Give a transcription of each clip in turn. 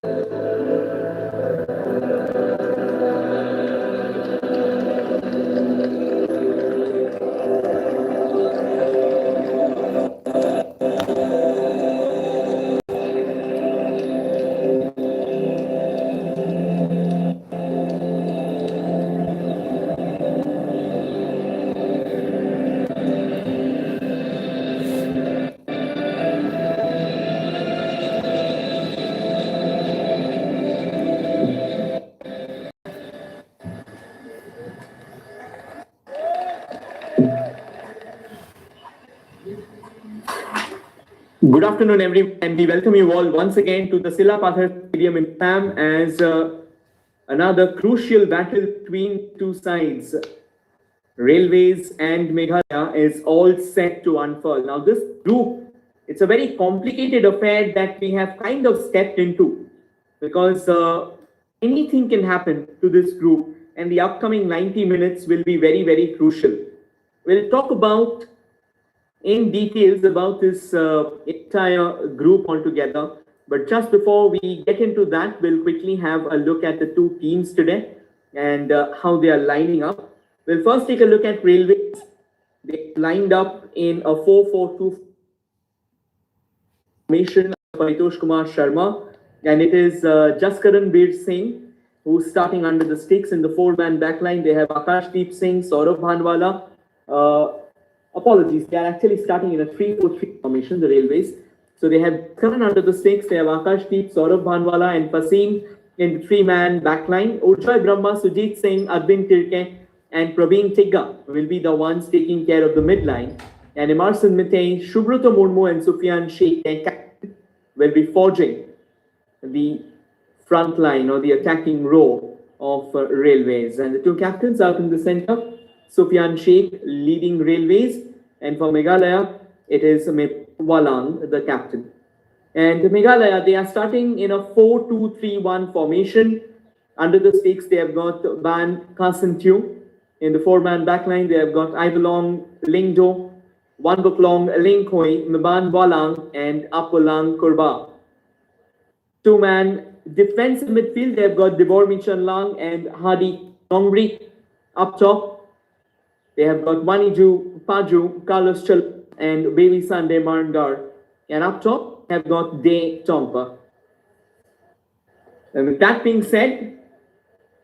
Good afternoon, everyone, and we welcome you all once again to the Sila Pathar Stadium in Assam as another crucial battle between two sides, Railways and Meghalaya, is all set to unfurl. Now, this group, it's a very complicated affair that we have kind of stepped into because anything can happen to this group, and the upcoming 90 minutes will be very, very crucial. We'll talk about in details about this entire group altogether. But just before we get into that, we'll quickly have a look at the two teams today and how they are lining up. We'll first take a look at Railways. They lined up in a 4-4-2 formation by Santosh Kumar Sharma, and it is Jaskaran Bir Singh who's starting under the sticks in the four-man backline. They have Akashdeep Singh, Saurabh Bhanwala. Apologies, they are actually starting in a 3-4-3 formation, the Railways. So they have Karan under the sticks, they have Akashdeep, Saurabh Bhanwala, and Pasim in the three-man backline. Urjoy Brahma, Sujit Singh, Arvind Tirke, and Praveen Tigga will be the ones taking care of the midline. And Emerson Mitay, Shubhrata Murmu, and Sufyan Sheikh will be forging the front line or the attacking row of Railways. And the two captains out in the center, Sufyan Sheikh leading Railways, and for Meghalaya, it is Walang, the captain. And Meghalaya, they are starting in a 4-2-3-1 formation. Under the stakes, they have got Ban Kasentu. In the four-man backline, they have got Ivalong Lingdo, Wanbuklong Lingkoi, Mban Walang, and Apolang Kurba. Two-man defensive midfield, they have got Debor Michanlang and Hadi Tongri. Up top, they have got Maniju Paju, Carlos Chal, and Baby Sunday Marangar. And up top, have got De Tompa. And with that being said,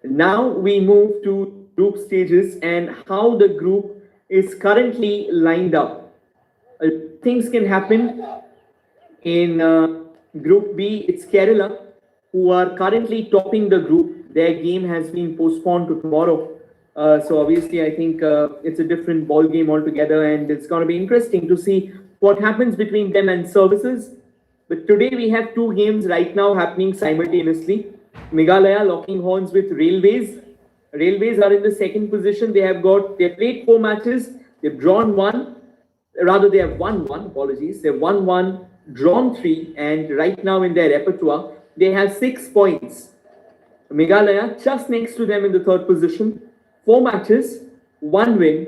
now we move to group stages and how the group is currently lined up. Things can happen in Group B. It's Kerala who are currently topping the group. Their game has been postponed to tomorrow. So obviously, I think it's a different ball game altogether, and it's going to be interesting to see what happens between them and Services. But today we have two games right now happening simultaneously. Meghalaya locking horns with Railways. Railways are in the second position. They played 4 matches. They've drawn 1. Rather, they have won 1. Apologies. They've won 1, drawn 3, and right now in their repertoire, they have 6 points. Meghalaya just next to them in the third position. 4 matches, 1 win,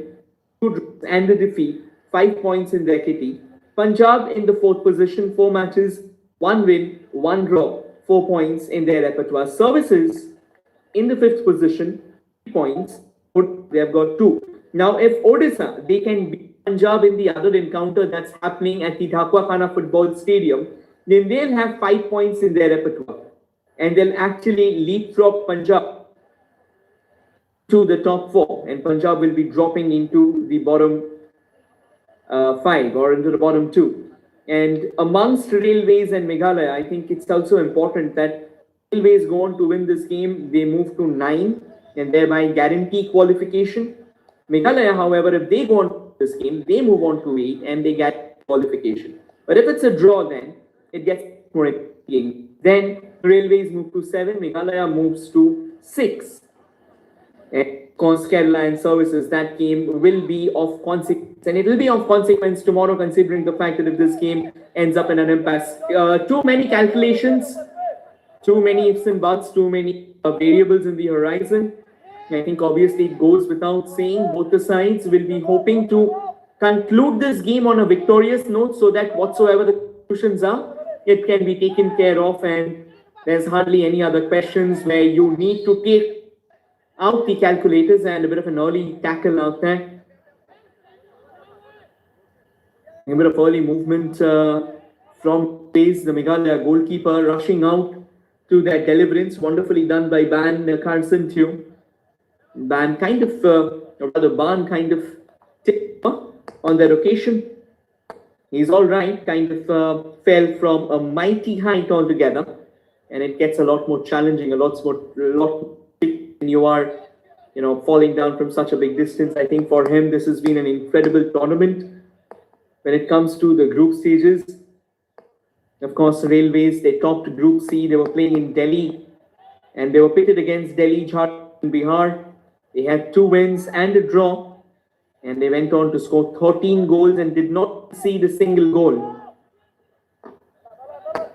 2 draws, and the defeat, 5 points in their kitty. Punjab in the fourth position, 4 matches, 1 win, 1 draw, 4 points in their repertoire. Services in the fifth position, 3 points, they have got 2. Now, if Odisha, they can beat Punjab in the other encounter that's happening at the Dhakuakhana football stadium, then they'll have 5 points in their repertoire. And they'll actually leapfrog Punjab to the top 4, and Punjab will be dropping into the bottom 5 or into the bottom 2. And amongst Railways and Meghalaya, I think it's also important that Railways go on to win this game. They move to 9 and thereby guarantee qualification. Meghalaya, however, if they go on to this game, they move on to 8 and they get qualification. But if it's a draw, then it gets more exciting. Then Railways move to 7, Meghalaya moves to 6. And Kerala and Services, that game will be of consequence, and it will be of consequence tomorrow, considering the fact that if this game ends up in an impasse. Too many calculations, too many ifs and buts, too many variables in the horizon. I think obviously it goes without saying, both the sides will be hoping to conclude this game on a victorious note so that whatsoever the conclusions are, it can be taken care of and There's hardly any other questions where you need to take out the calculators, and a bit of an early tackle out there. A bit of early movement from base, the Meghalaya goalkeeper rushing out to that deliverance. Wonderfully done by Ban Carson too. Ban kind of, or rather Ban kind of tipped on that occasion. He's all right, kind of fell from a mighty height altogether, and it gets a lot more challenging, a lot more when you are, falling down from such a big distance. I think for him, this has been an incredible tournament. When it comes to the group stages, of course, Railways, they topped Group C. They were playing in Delhi, and they were pitted against Delhi, Jharkhand, and Bihar. They had 2 wins and a draw, and they went on to score 13 goals and did not see the single goal.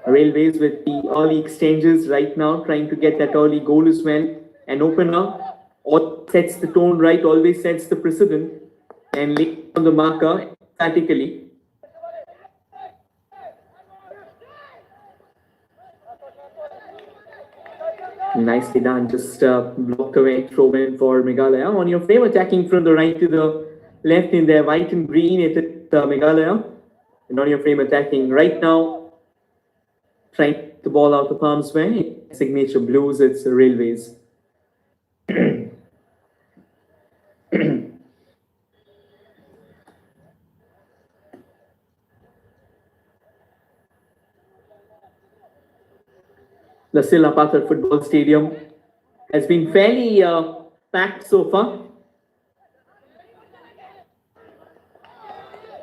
Railways with the early exchanges right now, trying to get that early goal as well. An opener or sets the tone right, always sets the precedent, and lays on the marker emphatically. Nicely done, just blocked away, throw in for Meghalaya. On your frame, attacking from the right to the left in their white and green, it is Meghalaya. And on your frame, attacking right now, trying to get the ball out of harm's way. Signature blues, it's Railways. The Silapatthar Football Stadium has been fairly packed so far.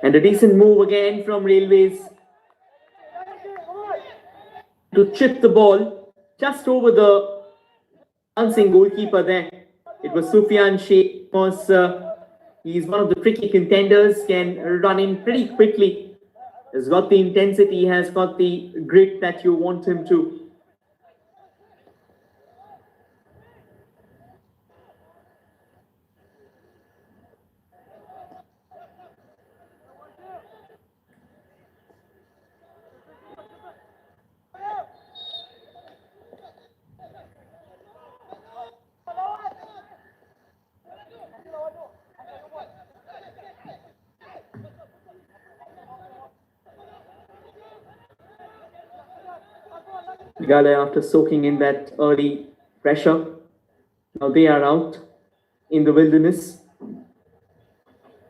And a decent move again from Railways to chip the ball just over the bouncing goalkeeper there. It was Sufyan Sheikh. He's one of the tricky contenders, can run in pretty quickly. Has got the intensity, has got the grit that you want him to. Meghalaya, after soaking in that early pressure, now they are out in the wilderness,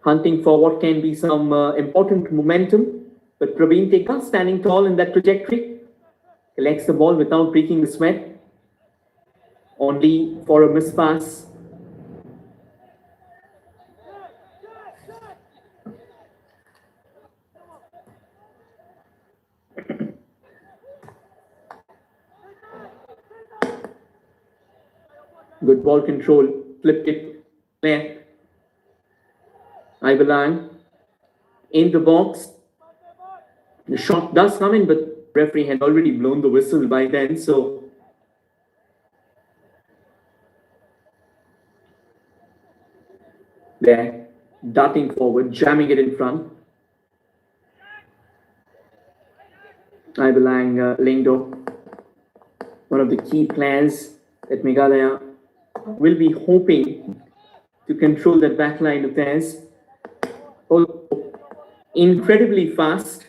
hunting for what can be some important momentum. But Praveen Teka, standing tall in that trajectory, collects the ball without breaking the sweat, only for a mispass. Good ball control, flipped it left. Ibelang in the box. The shot does come in, but the referee had already blown the whistle by then, so there, darting forward, jamming it in front. Ibelang Lingdo, one of the key players that Meghalaya will be hoping to control that back line of theirs. Also, incredibly fast,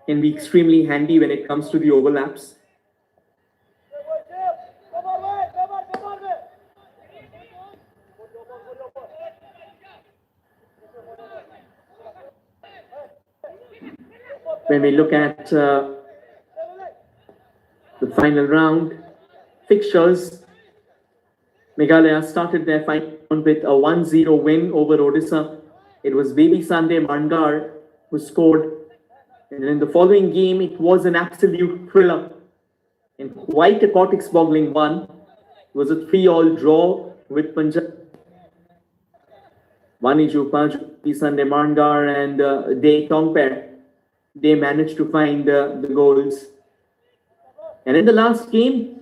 can be extremely handy when it comes to the overlaps. When we look at the final round fixtures, Meghalaya started their final round with a 1-0 win over Odisha. It was Baby Sunday Mandar who scored. And in the following game, it was an absolute thriller and quite a cortex-boggling one. It was a 3-all draw with Punjab. Vaniju Paj, Baby Sunday Mandar, and De Tongper. They managed to find the goals. And in the last game,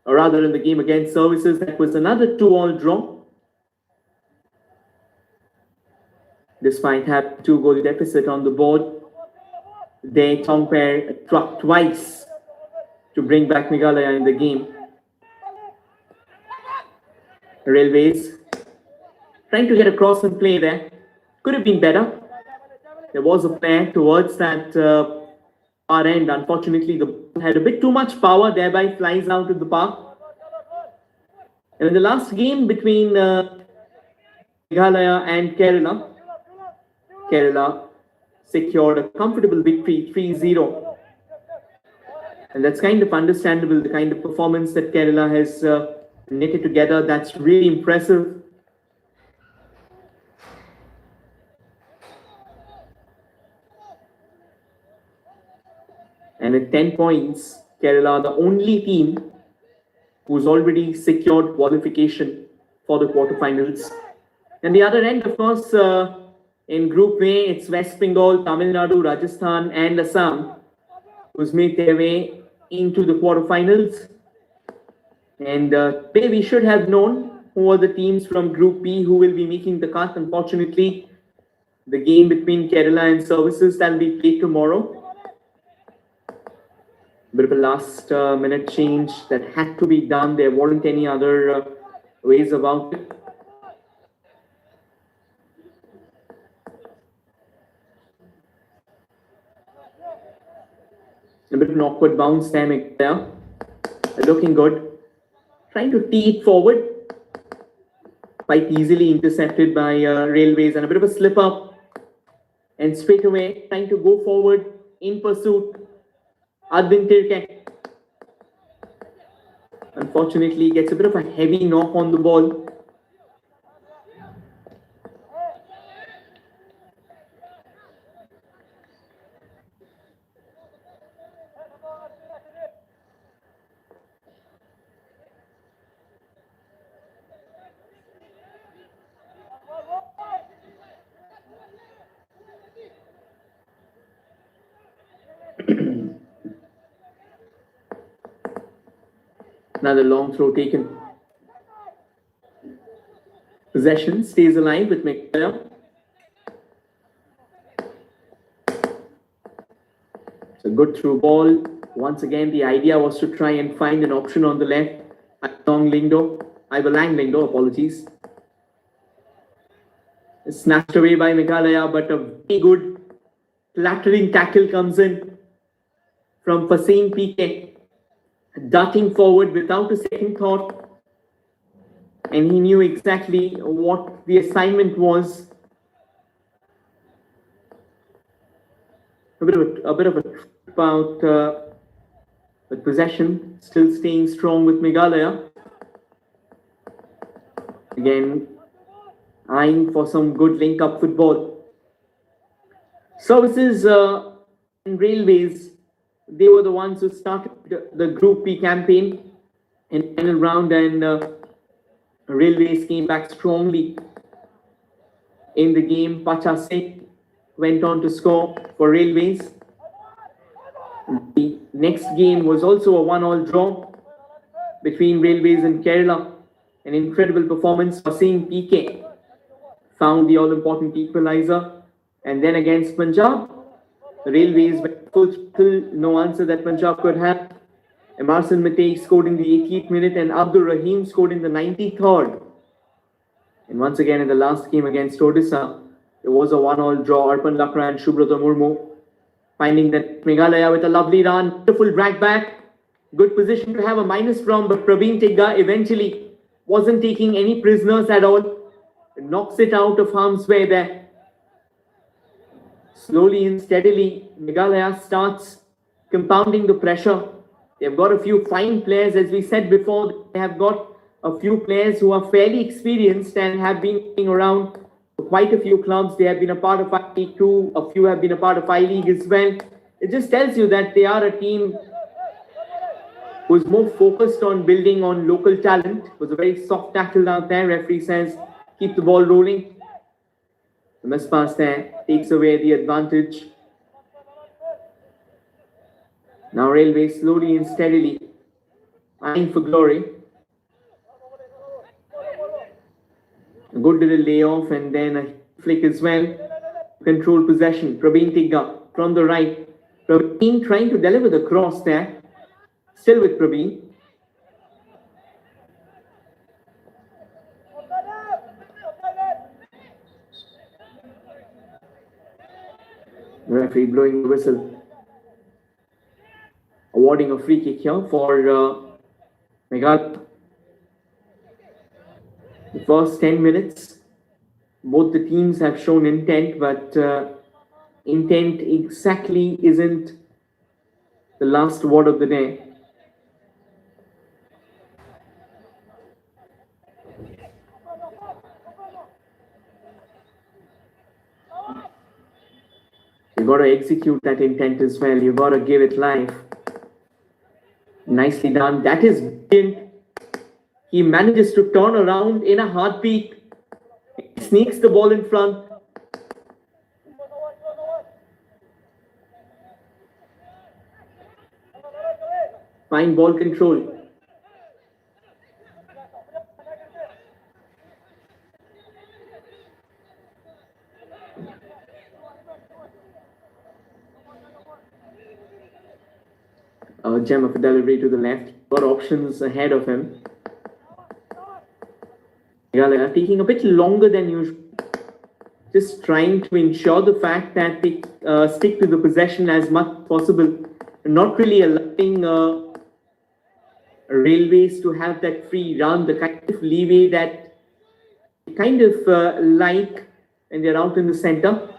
or rather in the game against Services, that was another 2-all draw. Despite having 2-goal deficit on the board, they Tongpair struck twice to bring back Meghalaya in the game. Railways trying to get across and play there. Could have been better. There was a player towards that far end. Unfortunately, the ball had a bit too much power, thereby flies out of the park. And in the last game between Meghalaya and Kerala, Kerala secured a comfortable victory, 3-0. And that's kind of understandable, the kind of performance that Kerala has knitted together. That's really impressive. And with 10 points, Kerala, the only team who's already secured qualification for the quarterfinals. And the other end, of course, in Group A, it's West Bengal, Tamil Nadu, Rajasthan, and Assam, who's made their way into the quarterfinals. And we should have known who are the teams from Group B who will be making the cut. Unfortunately, the game between Kerala and Services that will be played tomorrow. Bit of a last minute change that had to be done. There weren't any other ways about it. A bit of an awkward bounce there. Looking good. Trying to tee it forward. Quite easily intercepted by Railways, and a bit of a slip up. And straight away trying to go forward in pursuit. Advin Tirke. Unfortunately, gets a bit of a heavy knock on the ball. Another long throw taken. Possession stays alive with Meghalaya. It's a good through ball. Once again, the idea was to try and find an option on the left. Ivalang Lindo, apologies. It's snatched away by Meghalaya, but a very good clattering tackle comes in from Fasim PK. Darting forward without a second thought, and he knew exactly what the assignment was. A bit of a trip out with possession, still staying strong with Meghalaya. Again, eyeing for some good link-up football. Services and Railways, they were the ones who started the Group B campaign in the final round, and Railways came back strongly in the game. Pacha Singh went on to score for Railways. The next game was also a 1-1 draw between Railways and Kerala. An incredible performance. Fasim PK found the all-important equalizer, and then against Punjab, the Railways went full, no answer that Punjab could have. Emerson Matei scored in the 88th minute, and Abdul Rahim scored in the 93rd. And once again, in the last game against Odisha, there was a 1-1 draw. Arpan Lakra and Shubrata Murmu finding that Meghalaya with a lovely run, beautiful drag back, good position to have a minus from, but Praveen Tigga eventually wasn't taking any prisoners at all. It knocks it out of harm's way there. Slowly and steadily, Meghalaya starts compounding the pressure. They've got a few fine players, as we said before. They have got a few players who are fairly experienced and have been around quite a few clubs. They have been a part of I-League 2. A few have been a part of I-League as well. It just tells you that they are a team who's more focused on building on local talent. It was a very soft tackle out there. Referee says, keep the ball rolling. The miss pass there takes away the advantage. Now Railway slowly and steadily eyeing for glory. A good little layoff and then a flick as well. Control possession. Praveen Tigga from the right. Praveen trying to deliver the cross there. Still with Praveen. Referee blowing the whistle. Awarding a free kick here for Meghalaya. The first 10 minutes, both the teams have shown intent, but intent exactly isn't the last word of the day. You got to execute that intent as well. You got to give it life. Nicely done. That is brilliant. He manages to turn around in a heartbeat. He sneaks the ball in front. Fine ball control. A gem of a delivery to the left. Got options ahead of him. Meghalaya taking a bit longer than usual. Just trying to ensure the fact that they stick to the possession as much as possible. Not really allowing Railways to have that free run, the kind of leeway that they kind of like when they're out in the center.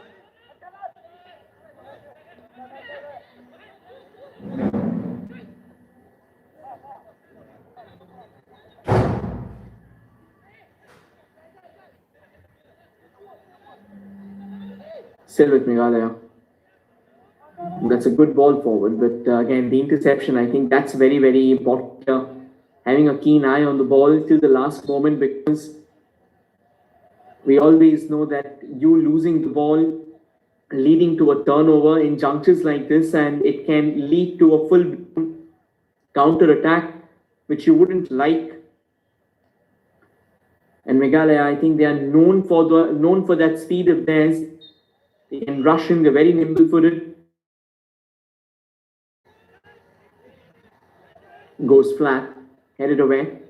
Still with Meghalaya. That's a good ball forward, but again, the interception, I think that's very, very important. Having a keen eye on the ball till the last moment, because we always know that you losing the ball leading to a turnover in junctures like this, and it can lead to a full counter attack, which you wouldn't like. And Meghalaya, I think they are known for that speed of theirs. They can rush in, they're very nimble-footed. Goes flat, headed away.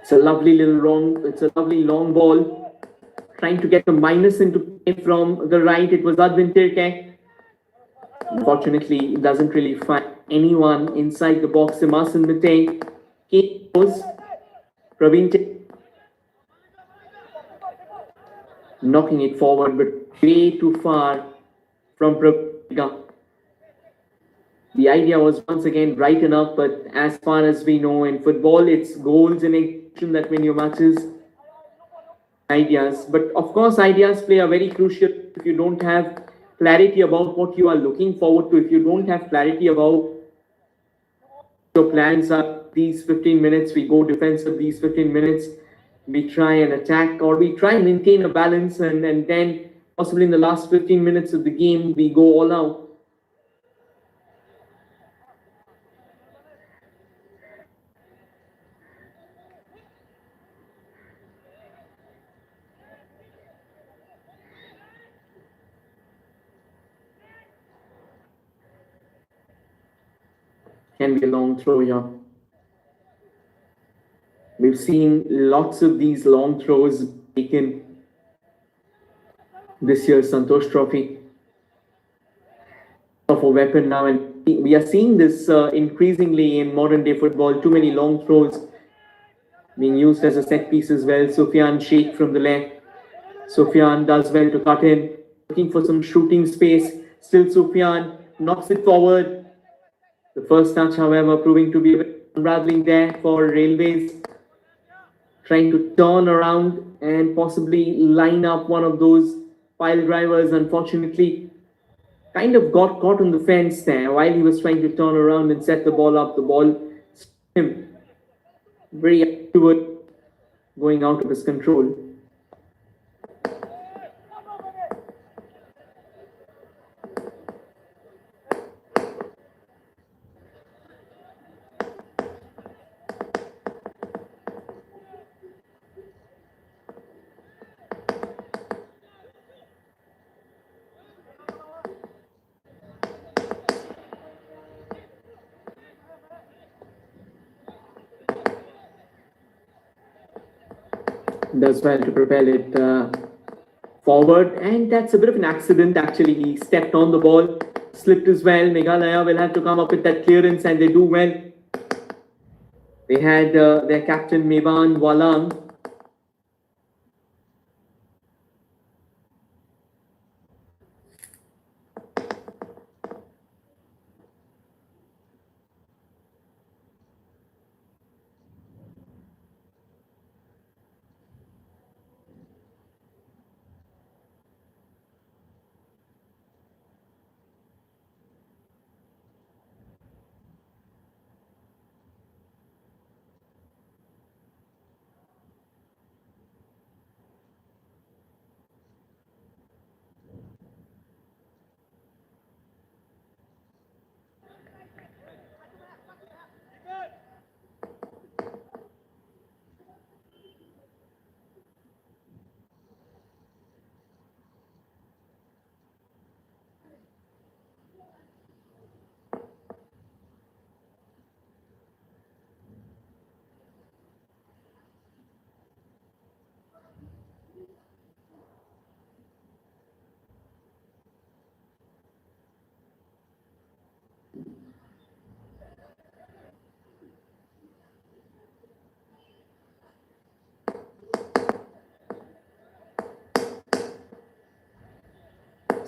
It's a lovely long ball. Trying to get the minus into play from the right. It was Advin Tirke. Unfortunately, it doesn't really find anyone inside the box. Simasan Mate goes. Praveen knocking it forward, but way too far from Praveen. The idea was once again right enough, but as far as we know in football, it's goals in action that win your matches. Ideas, but of course, ideas play a very crucial. If you don't have clarity about what you are looking forward to, if you don't have clarity about your plans are these 15 minutes, we go defensive, these 15 minutes, we try and attack, or we try and maintain a balance, and then possibly in the last 15 minutes of the game, we go all out. Can be a long throw here. We've seen lots of these long throws taken this year's Santosh Trophy. Of a weapon now, and we are seeing this increasingly in modern day football. Too many long throws being used as a set piece as well. Sufyan Sheikh from the left. Sufyan does well to cut in, looking for some shooting space. Still Sufyan knocks it forward. The first touch, however, proving to be unraveling there for Railways. Trying to turn around and possibly line up one of those pile drivers. Unfortunately, kind of got caught on the fence there while he was trying to turn around and set the ball up. The ball him very accurate, going out of his control. does well to propel it forward, and that's a bit of an accident. Actually, he stepped on the ball, slipped as well. Meghalaya will have to come up with that clearance, and they do well. They had their captain Mevan Walang.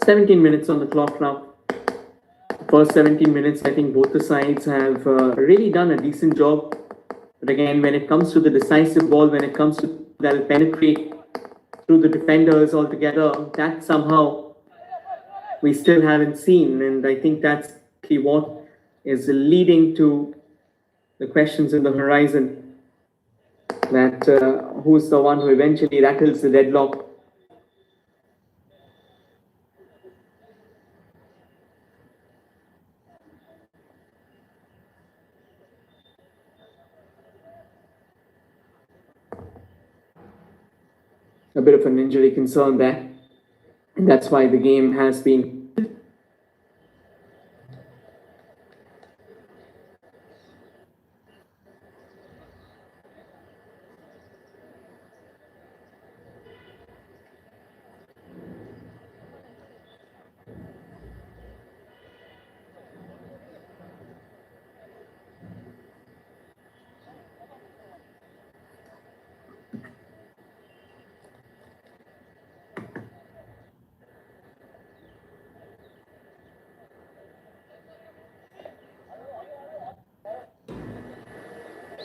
"17 minutes on the clock now." First 17 minutes, I think both the sides have really done a decent job. But again, when it comes to the decisive ball, when it comes to that penetrate through the defenders altogether, that somehow we still haven't seen. And I think that's what is leading to the questions in the horizon. That who's the one who eventually rattles the deadlock? A bit of an injury concern there. And that's why the game has been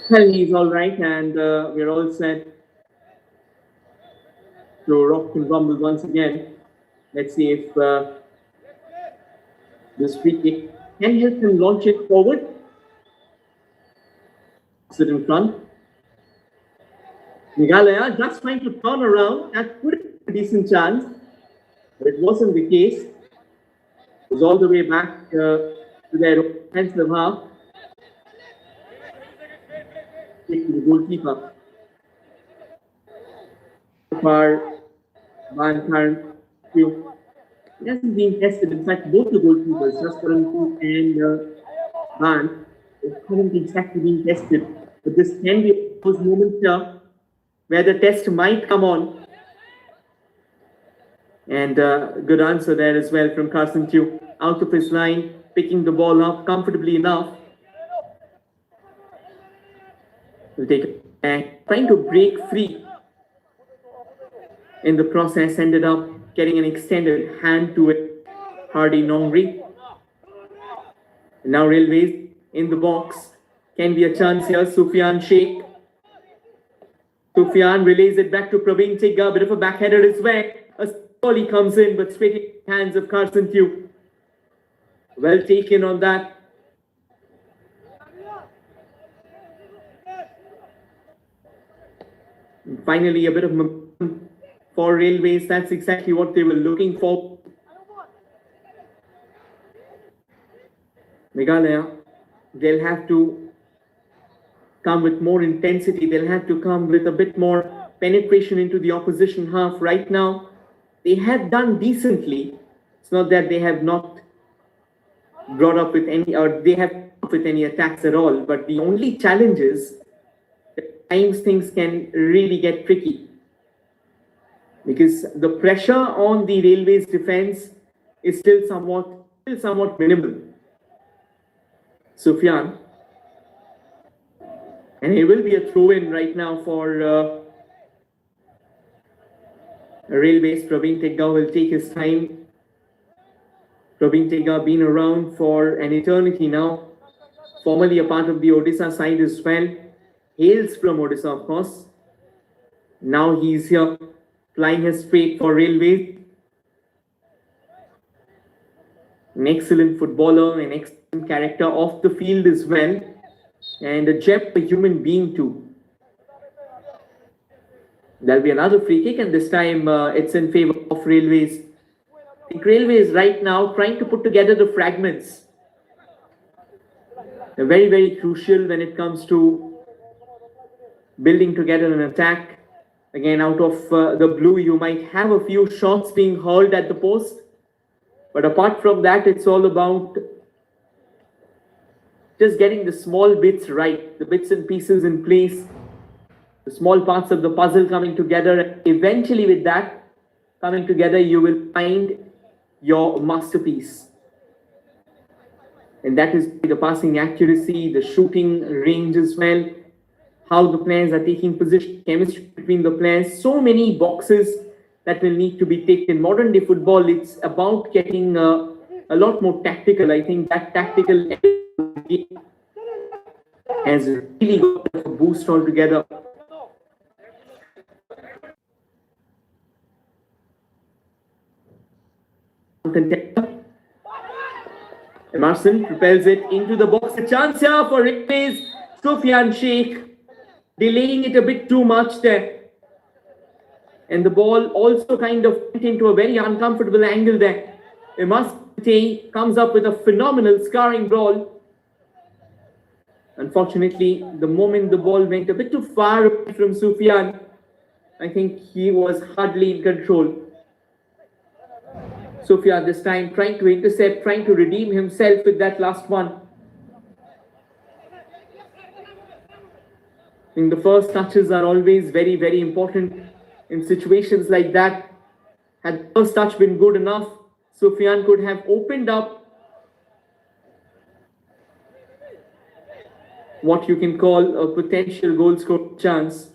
well, he's all right, and we're all set to rock and rumble once again. Let's see if this free kick can help him launch it forward. Sit in front. Meghalaya just trying to turn around. That could be a decent chance, but it wasn't the case. It was all the way back to their offensive half. To the goalkeeper. So far, he hasn't been tested. In fact, both the goalkeepers, Jasparantu and Ban, haven't exactly been tested. But this can be those moments where the test might come on. And good answer there as well from Carson Tew. Out of his line, picking the ball up comfortably enough. Will take it and trying to break free. In the process, ended up getting an extended hand to it. Hardy Nongri. Now Railways in the box. Can be a chance here. Sufyan Sheikh. Sufyan relays it back to Praveen Tigga. Bit of a backheader as well. A volley comes in, but straight in the hands of Carson Tew. Well taken on that. And finally, a bit of momentum for Railways. That's exactly what they were looking for. Meghalaya, they'll have to come with more intensity. They'll have to come with a bit more penetration into the opposition half. Right now, they have done decently. It's not that they have not brought up with any, or they have not with any attacks at all. But the only challenge is at times things can really get tricky. because the pressure on the Railways defence is still somewhat minimal. Sufyan, and it will be a throw-in right now for Railways. Praveen Tegga will take his time. Praveen Tegga been around for an eternity now, formerly a part of the Odisha side as well. Hails from Odisha, of course. Now he's here flying his straight for Railways. An excellent footballer, an excellent character off the field as well, and a human being too. There'll be another free kick, and this time it's in favor of Railways. I think Railways right now trying to put together the fragments. They're very, very crucial when it comes to building together an attack. Again, out of the blue, you might have a few shots being hurled at the post. But apart from that, it's all about just getting the small bits right, the bits and pieces in place, the small parts of the puzzle coming together. And eventually, with that coming together, you will find your masterpiece. And that is the passing accuracy, the shooting range as well, how the players are taking position, chemistry between the players, so many boxes that will need to be ticked. In modern day football, it's about getting a lot more tactical. I think that tactical has really got a boost altogether. Emerson propels it into the box. A chance here for Railways. Sufyan Sheikh delaying it a bit too much there. And the ball also kind of went into a very uncomfortable angle there. Emerson comes up with a phenomenal scoring ball. Unfortunately, the moment the ball went a bit too far away from Sufyan, I think he was hardly in control. Sufyan this time trying to intercept, trying to redeem himself with that last one. I think the first touches are always very, very important in situations like that. Had the first touch been good enough, Sufyan could have opened up what you can call a potential goal score chance.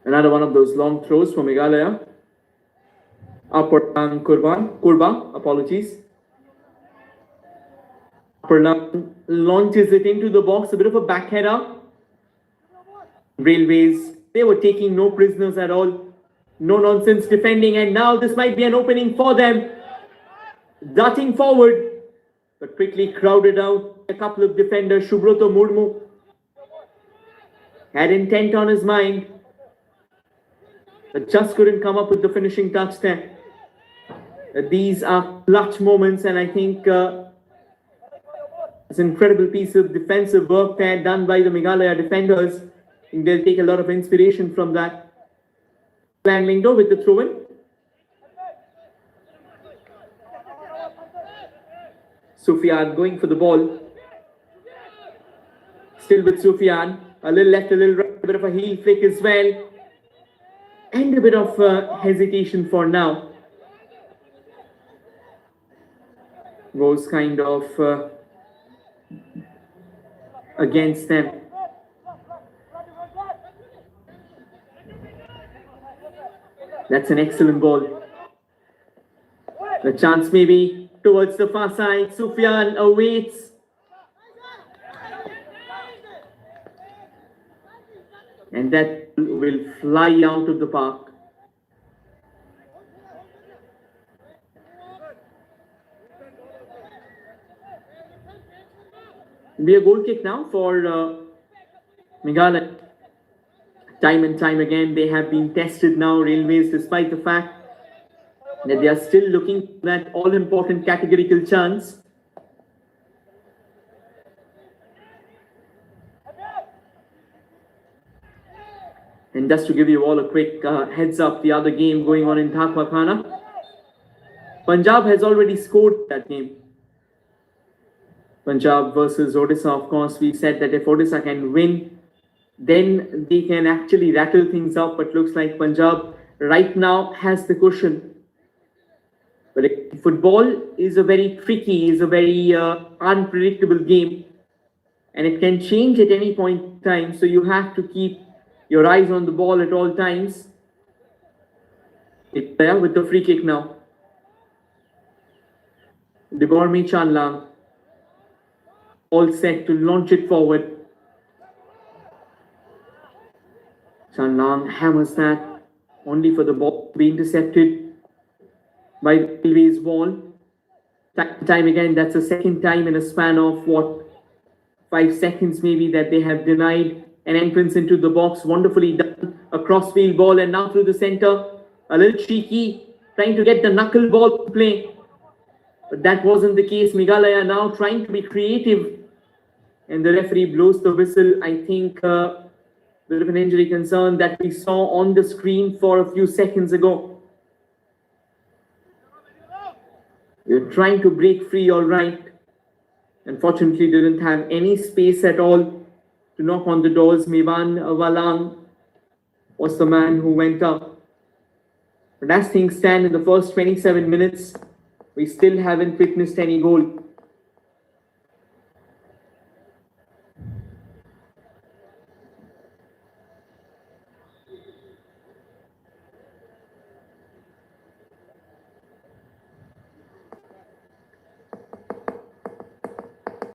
Another one of those long throws for Meghalaya. Kurba, apologies. Purlan launches it into the box, a bit of a backheader. Railways, they were taking no prisoners at all. No nonsense defending, and now this might be an opening for them. Darting forward, but quickly crowded out. A couple of defenders. Shubroto Murmu had intent on his mind, but just couldn't come up with the finishing touch there. These are clutch moments, and I think it's an incredible piece of defensive work there done by the Meghalaya defenders. I think they'll take a lot of inspiration from that. Langlingdo with the throw-in. Sufyan going for the ball. Still with Sufyan. A little left, a little right, a bit of a heel flick as well. And a bit of hesitation for now. Goes kind of against them. That's an excellent ball. The chance maybe towards the far side. Sufyan awaits. And that will fly out of the park. Be a goal kick now for Meghalaya. Time and time again, they have been tested now, Railways, despite the fact that they are still looking for that all-important categorical chance. And just to give you all a quick heads up, the other game going on in Dhakuakhana, Punjab has already scored that game. Punjab versus Odisha, of course, we said that if Odisha can win, then they can actually rattle things up. But looks like Punjab right now has the cushion. But football is a very tricky, is a very unpredictable game, and it can change at any point in time. So you have to keep your eyes on the ball at all times. It's there with the free kick now. Debormi Chanlang, all set to launch it forward. Chanlang hammers that, only for the ball to be intercepted by the Railways wall. Time again, that's the second time in a span of 5 seconds maybe that they have denied an entrance into the box. Wonderfully done, a crossfield ball, and now through the center, a little cheeky, trying to get the knuckle ball to play. But that wasn't the case. Meghalaya now trying to be creative, and the referee blows the whistle. I think a bit of an injury concern that we saw on the screen for a few seconds ago. You're trying to break free, all right. Unfortunately, didn't have any space at all to knock on the doors. Mevan Walang was the man who went up. But as things stand in the first 27 minutes, we still haven't witnessed any goal.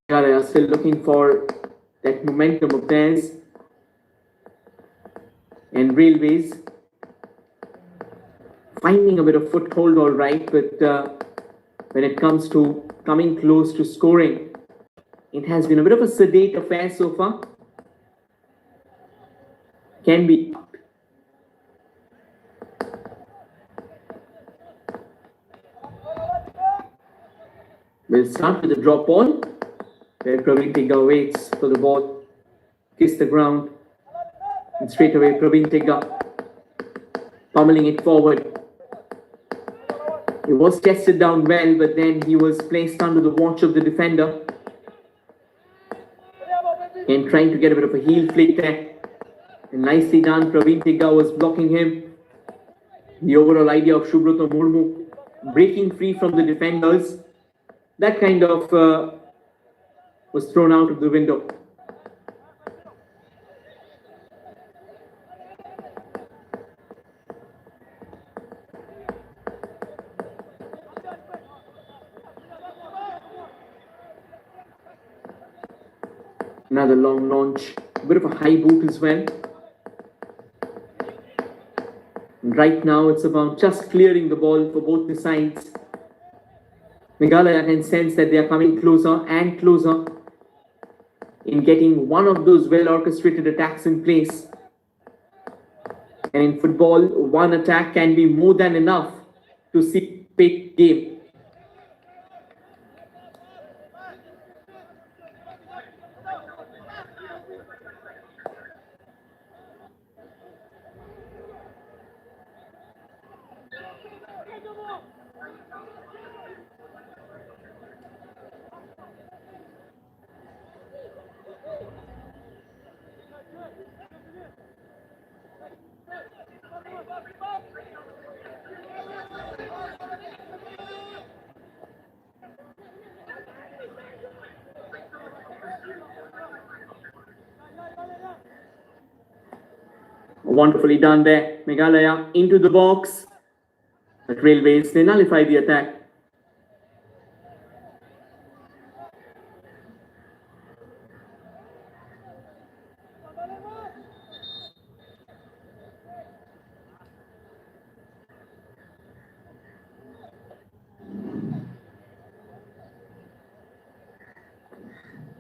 They are still looking for that momentum of theirs. And Railways finding a bit of foothold, all right, but when it comes to coming close to scoring, it has been a bit of a sedate affair so far. Can be. We'll start with the drop ball, where Praveen Tigga waits for the ball, kiss the ground, and straight away Praveen Tigga pummeling it forward. He was tested down well, but then he was placed under the watch of the defender. And trying to get a bit of a heel flick there. And nicely done, Praveen Tigga was blocking him. The overall idea of Subroto Murmu breaking free from the defenders, that kind of was thrown out of the window. Another long launch, a bit of a high boot as well. And right now it's about just clearing the ball for both the sides. Meghalaya can sense that they are coming closer and closer in getting one of those well orchestrated attacks in place. And in football, one attack can be more than enough to see a big game. Wonderfully done there. Meghalaya into the box. But Railways, they nullify the attack.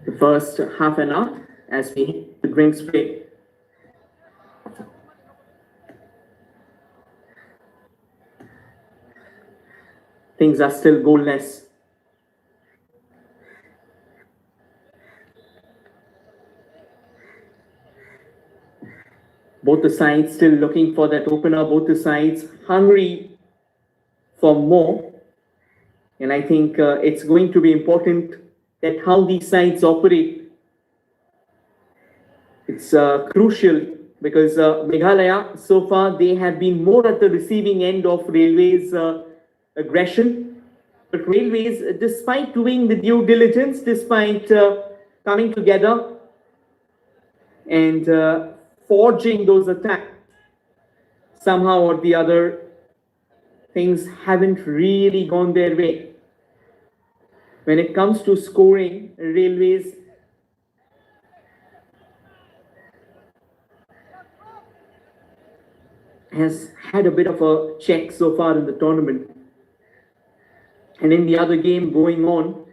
The first half an hour as we hit the drink spray. Things are still goalless. Both the sides still looking for that opener, both the sides hungry for more. And I think it's going to be important that how these sides operate. It's crucial because Meghalaya, so far, they have been more at the receiving end of Railways' aggression. But Railways, despite doing the due diligence, despite coming together and forging those attacks, somehow or the other, things haven't really gone their way. When it comes to scoring, Railways has had a bit of a check so far in the tournament. And in the other game going on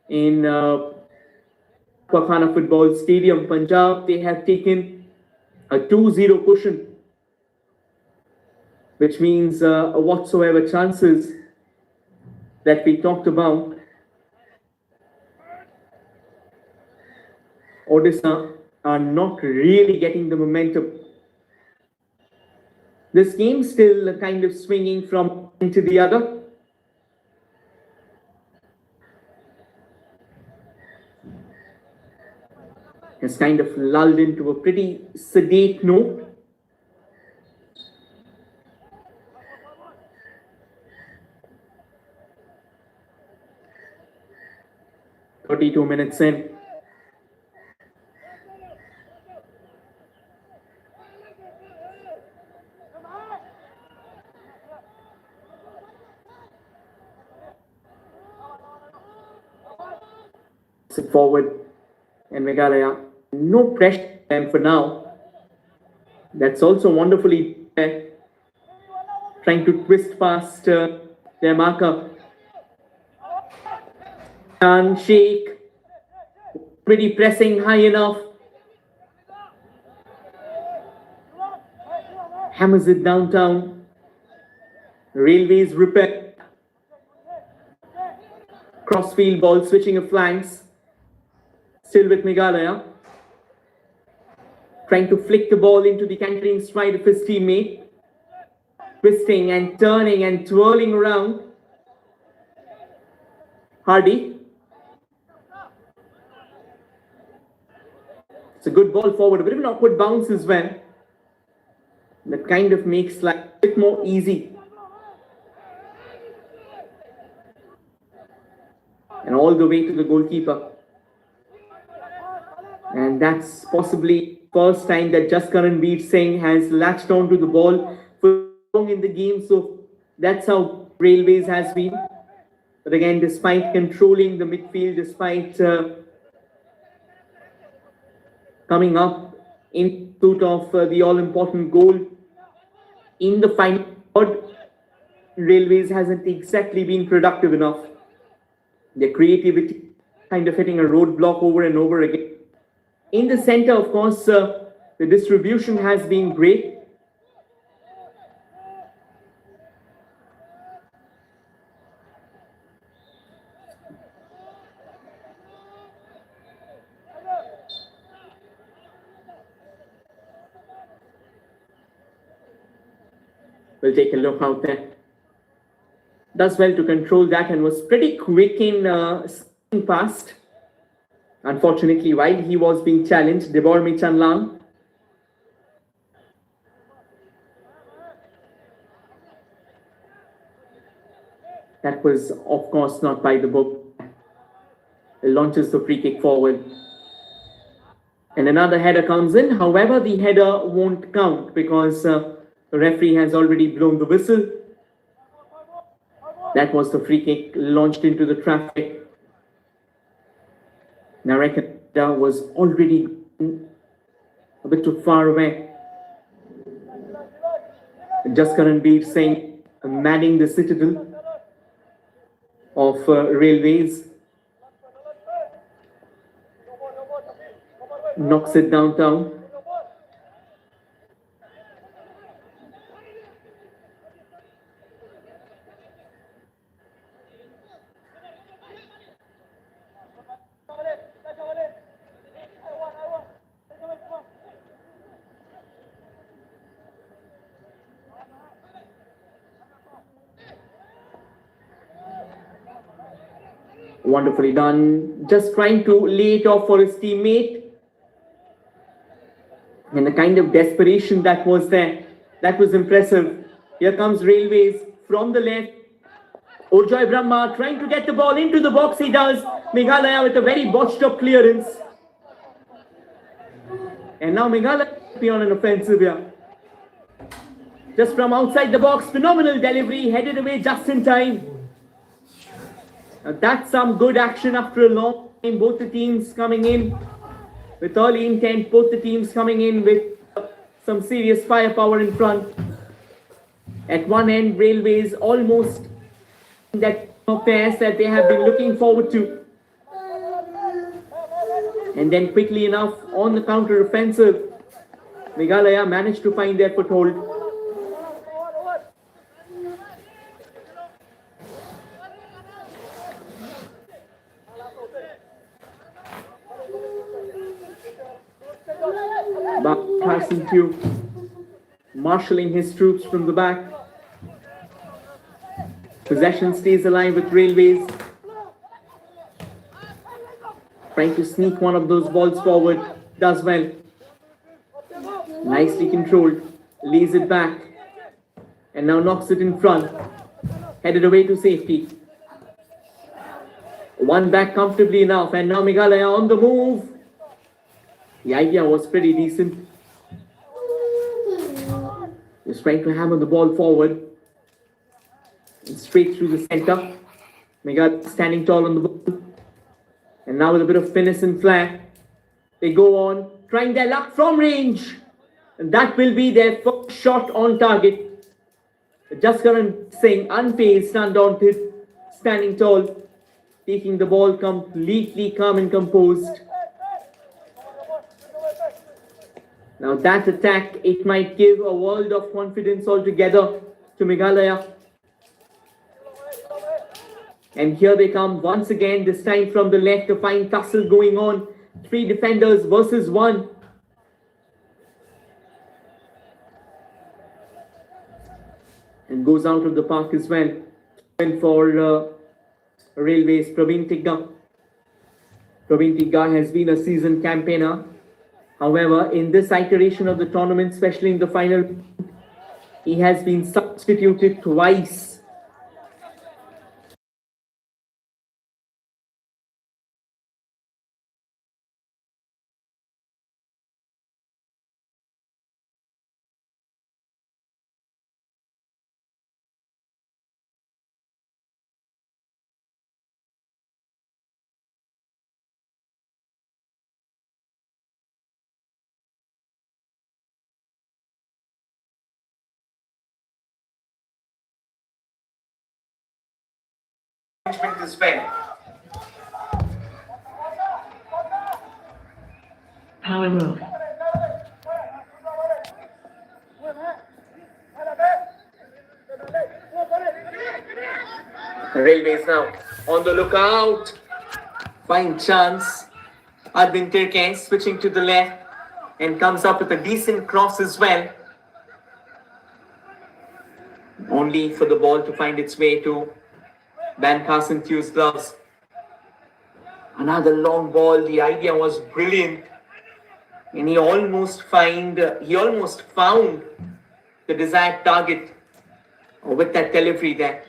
in Dhakuakhana Football Stadium, Punjab, they have taken a 2-0 cushion, which means whatsoever chances that we talked about, Odisha are not really getting the momentum. This game still kind of swinging from one to the other. Has kind of lulled into a pretty sedate note. "32 minutes in. Sit forward, and Meghalaya, no pressure on them for now. That's also wonderfully trying to twist past their marker. And Sheikh, pretty pressing high enough. Hammers it downtown. Railways repair. Crossfield ball switching of flanks. Still with Meghalaya. Trying to flick the ball into the cantering stride of his teammate. Twisting and turning and twirling around. Hardy. It's a good ball forward. A bit of an awkward bounce as well. That kind of makes life a bit more easy. And all the way to the goalkeeper. And that's possibly first time that Jaskaranveer Singh has latched onto the ball for long in the game. So that's how Railways has been. But again, despite controlling the midfield, despite coming up in pursuit of the all-important goal in the final third, Railways hasn't exactly been productive enough. Their creativity kind of hitting a roadblock over and over again. In the center, of course, the distribution has been great. We'll take a look out there. Does well to control that and was pretty quick in past. Unfortunately, while he was being challenged, Debormi Chanlang. That was, of course, not by the book. He launches the free kick forward. And another header comes in. However, the header won't count because the referee has already blown the whistle. That was the free kick launched into the traffic. Narekanda was already a bit too far away. Jaskaranveer Singh manning the citadel of Railways. Knocks it downtown. Wonderfully done. Just trying to lay it off for his teammate. And the kind of desperation that was there, that was impressive. Here comes Railways from the left. Urjoy Brahma trying to get the ball into the box. He does. Meghalaya with a very botched up clearance. And now Meghalaya be on an offensive here. Just from outside the box, phenomenal delivery, headed away just in time. Now that's some good action after a long time. Both the teams coming in with early intent, both the teams coming in with some serious firepower in front. At one end, Railways almost that pass that they have been looking forward to. And then quickly enough, on the counter offensive, Meghalaya managed to find their foothold. Passing to marshalling his troops from the back. Possession stays alive with Railways. Trying to sneak one of those balls forward. Does well. Nicely controlled. Lays it back. And now knocks it in front. Headed away to safety. One back comfortably enough. And now Meghalaya on the move. The idea was pretty decent. Just trying to hammer the ball forward. And straight through the center. Meghalaya standing tall on the ball. And now with a bit of finesse and flair, they go on, trying their luck from range. And that will be their first shot on target. Jaskaran Singh, unfazed, undaunted, standing tall, taking the ball completely calm and composed. Now that attack, it might give a world of confidence altogether to Meghalaya. And here they come once again, this time from the left, a fine tussle going on. 3 defenders versus 1. And goes out of the park as well. And for Railways, Praveen Tigga. Praveen Tigga has been a seasoned campaigner. However, in this iteration of the tournament, especially in the final, he has been substituted twice. As well. Power move. Railways now on the lookout. Fine chance. Arvind Tirke switching to the left and comes up with a decent cross as well. Only for the ball to find its way to Van Carson Thew's gloves. Another long ball. The idea was brilliant. And he almost found the desired target with that delivery there.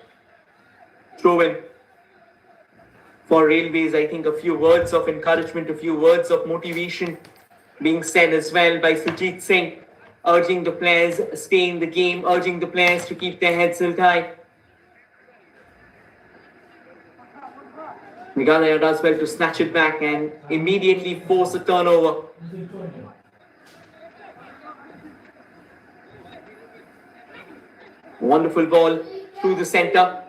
Throw in for Railways. I think a few words of encouragement, a few words of motivation being said as well by Sujit Singh, urging the players stay in the game, urging the players to keep their heads held high. Meghalaya does well to snatch it back and immediately force a turnover. Wonderful ball through the center.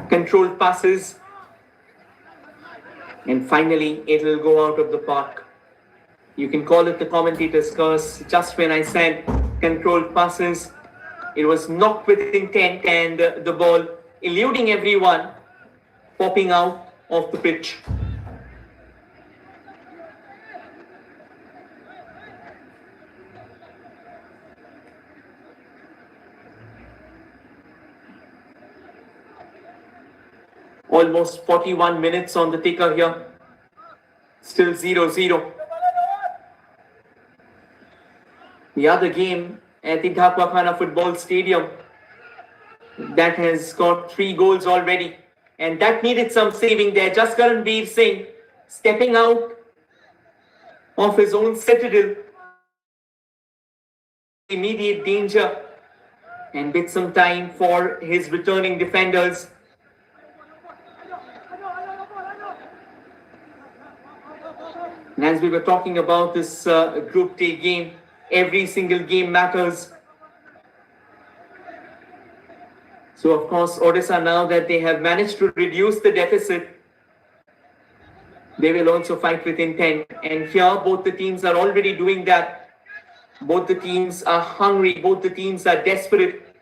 Controlled passes. And finally, it will go out of the park. You can call it the commentator's curse. Just when I said controlled passes, it was knocked with intent and the ball eluding everyone, popping out of the pitch. Almost 41 minutes on the ticker here. Still 0-0. The other game at the Dhakuakhana football stadium that has got 3 goals already, and that needed some saving there. Jaskaranveer Singh stepping out of his own citadel, immediate danger, and with some time for his returning defenders. And as we were talking about this Group D game, every single game matters. So of course, Odisha, now that they have managed to reduce the deficit, they will also fight with intent. And here, both the teams are already doing that. Both the teams are hungry. Both the teams are desperate.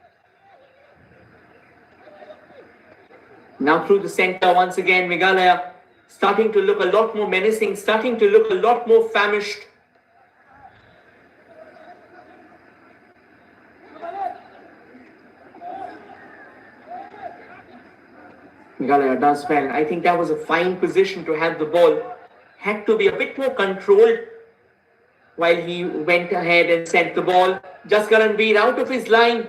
Now through the center, once again, Meghalaya starting to look a lot more menacing, starting to look a lot more famished. Meghalaya does well. I think that was a fine position to have the ball. Had to be a bit more controlled while he went ahead and sent the ball. Jaskaranveer out of his line.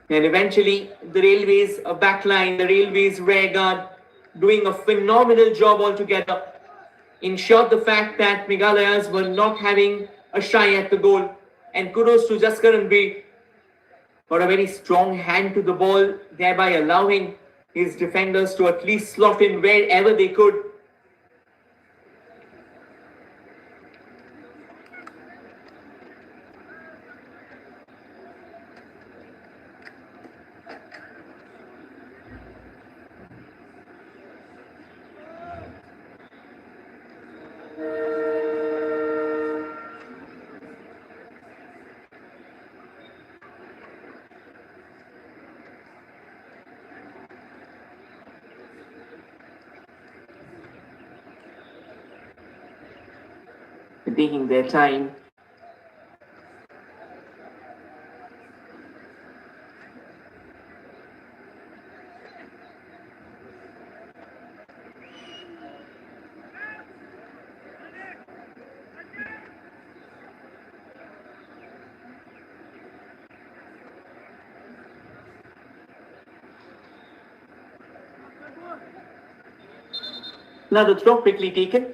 And eventually the Railways backline, the Railways rear guard, doing a phenomenal job altogether. Ensured the fact that Meghalayas were not having a shy at the goal. And kudos to Jaskaranveer for a very strong hand to the ball, thereby allowing his defenders to at least slot in wherever they could. Taking their time. Now the throw quickly taken.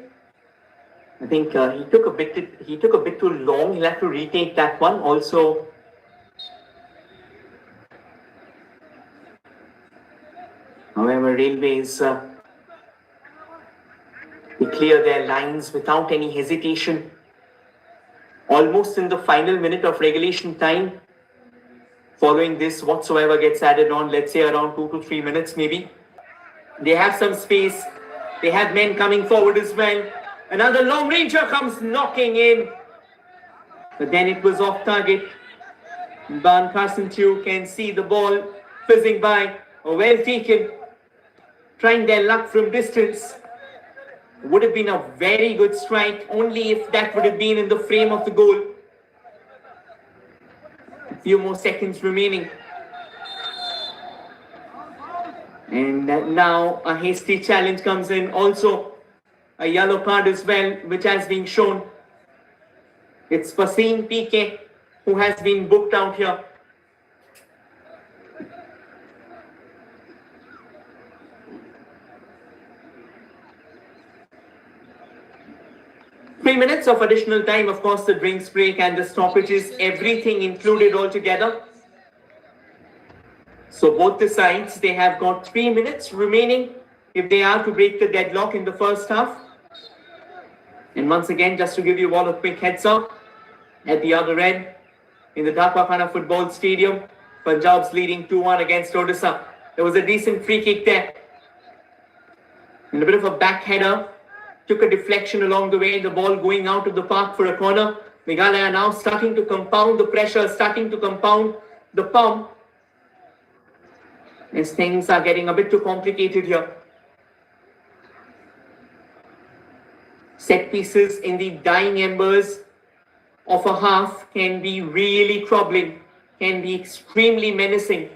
I think he took a bit too long. He'll have to retake that one also. However, Railways they clear their lines without any hesitation. Almost in the final minute of regulation time. Following this, whatsoever gets added on, let's say around 2 to 3 minutes maybe. They have some space. They have men coming forward as well. Another long ranger comes knocking in. But then it was off target. Ban Carson too can see the ball fizzing by. Well taken. Trying their luck from distance. Would have been a very good strike, only if that would have been in the frame of the goal. A few more seconds remaining. And now a hasty challenge comes in. Also a yellow card as well, which has been shown. It's Fasim PK who has been booked out here. Three minutes of additional time, of course, the drinks break and the stoppages, everything included altogether. So both the sides, they have got 3 minutes remaining if they are to break the deadlock in the first half. And once again, just to give you all a quick heads up, at the other end, in the Dhakuakhana football stadium, Punjab's leading 2-1 against Odisha. There was a decent free kick there. And a bit of a back header. Took a deflection along the way, the ball going out of the park for a corner. Meghalaya now starting to compound the pressure, starting to compound the pump. As things are getting a bit too complicated here. Set pieces in the dying embers of a half can be really troubling, can be extremely menacing.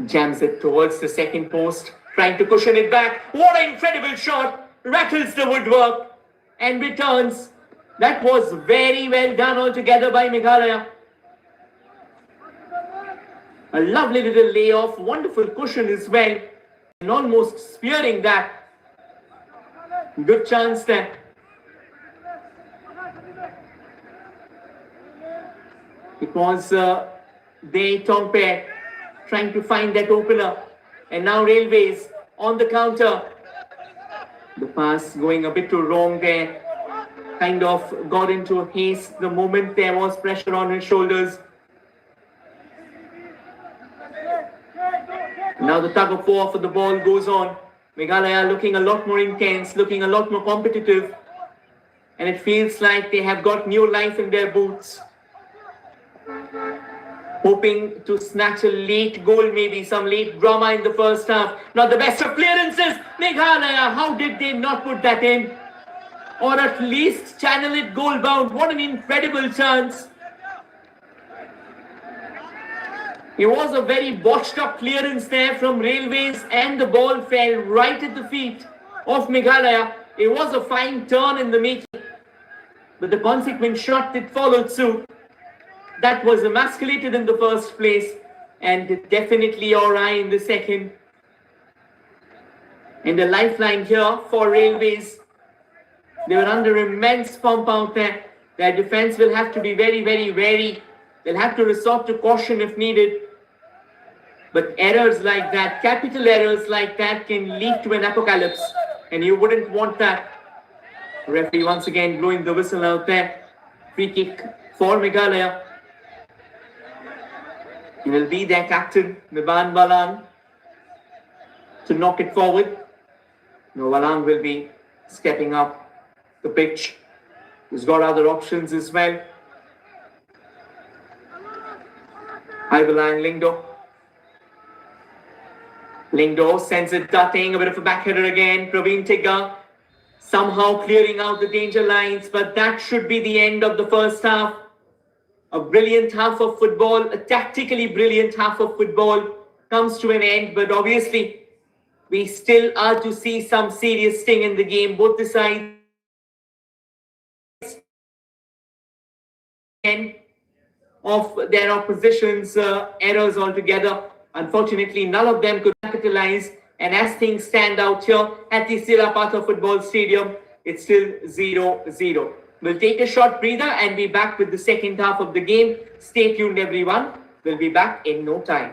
Jams it towards the second post, trying to cushion it back. What an incredible shot! Rattles the woodwork and returns. That was very well done altogether by Meghalaya. A lovely little layoff, wonderful cushion as well, and almost spearing that. Good chance there. It was De Tompe trying to find that opener. And now Railways on the counter. The pass going a bit too wrong there. Kind of got into haste the moment there was pressure on his shoulders. Now the tug of war for the ball goes on. Meghalaya looking a lot more intense, looking a lot more competitive. And it feels like they have got new life in their boots. Hoping to snatch a late goal, maybe some late drama in the first half. Not the best of clearances. Meghalaya, how did they not put that in? Or at least channel it goal bound. What an incredible chance. It was a very botched up clearance there from Railways and the ball fell right at the feet of Meghalaya. It was a fine turn in the making, but the consequent shot that followed suit, that was emasculated in the first place and definitely awry in the second. And the lifeline here for Railways, they were under immense pump out there. Their defense will have to be very, very wary. They'll have to resort to caution if needed. But errors like that, capital errors like that, can lead to an apocalypse. And you wouldn't want that. Referee once again blowing the whistle out there. Free kick for Meghalaya. He will be their captain, Niban Balang, to knock it forward. No, Balang will be stepping up the pitch. He's got other options as well. Balang Lingdo. Lingdo sends it darting, a bit of a backheader again. Praveen Tigga somehow clearing out the danger lines, but that should be the end of the first half. A brilliant half of football, a tactically brilliant half of football comes to an end, but obviously we still are to see some serious sting in the game. Both the sides of their opposition's errors altogether. Unfortunately, none of them could capitalize. And as things stand out here at the Silapatha Football Stadium, it's still 0-0. We'll take a short breather and be back with the second half of the game. Stay tuned, everyone. We'll be back in no time.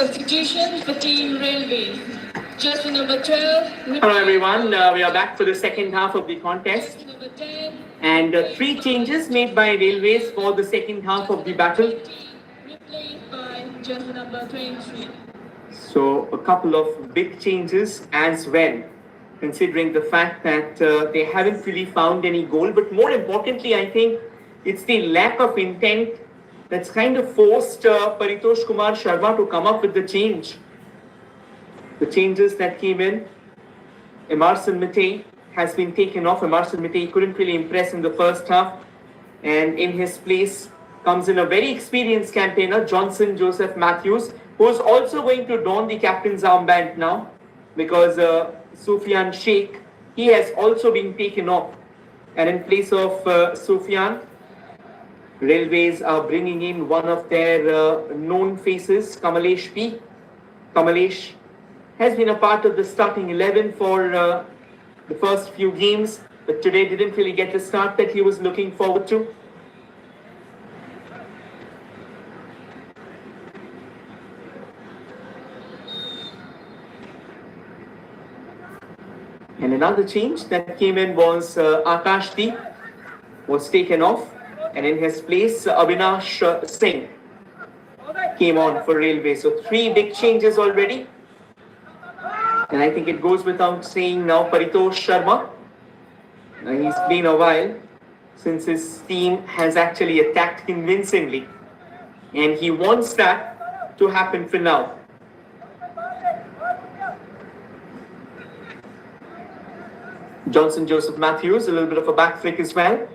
Substitution for Team Railways. Jersey number 12. Hello everyone, we are back for the second half of the contest. Number 10. And three changes made by Railways for the second half of the battle. Replaced by jersey number 23. So a couple of big changes as well, considering the fact that they haven't really found any goal. But more importantly, I think it's the lack of intent that's kind of forced Paritosh Kumar Sharma to come up with the change. The changes that came in, Emerson Matei has been taken off. Emerson Matei couldn't really impress in the first half. And in his place comes in a very experienced campaigner, Johnson Joseph Matthews, who is also going to don the captain's armband now, because Sufyan Sheikh, he has also been taken off. And in place of Sufyan, Railways are bringing in one of their known faces, Kamalesh P. Kamalesh has been a part of the starting 11 for the first few games, but today didn't really get the start that he was looking forward to. And another change that came in was Akash Deep was taken off, and in his place Avinash Singh came on for Railway. So three big changes already. And I think it goes without saying now, Paritosh Sharma, he's been a while since his team has actually attacked convincingly, and he wants that to happen for now. Johnson Joseph Matthews, a little bit of a back flick as well.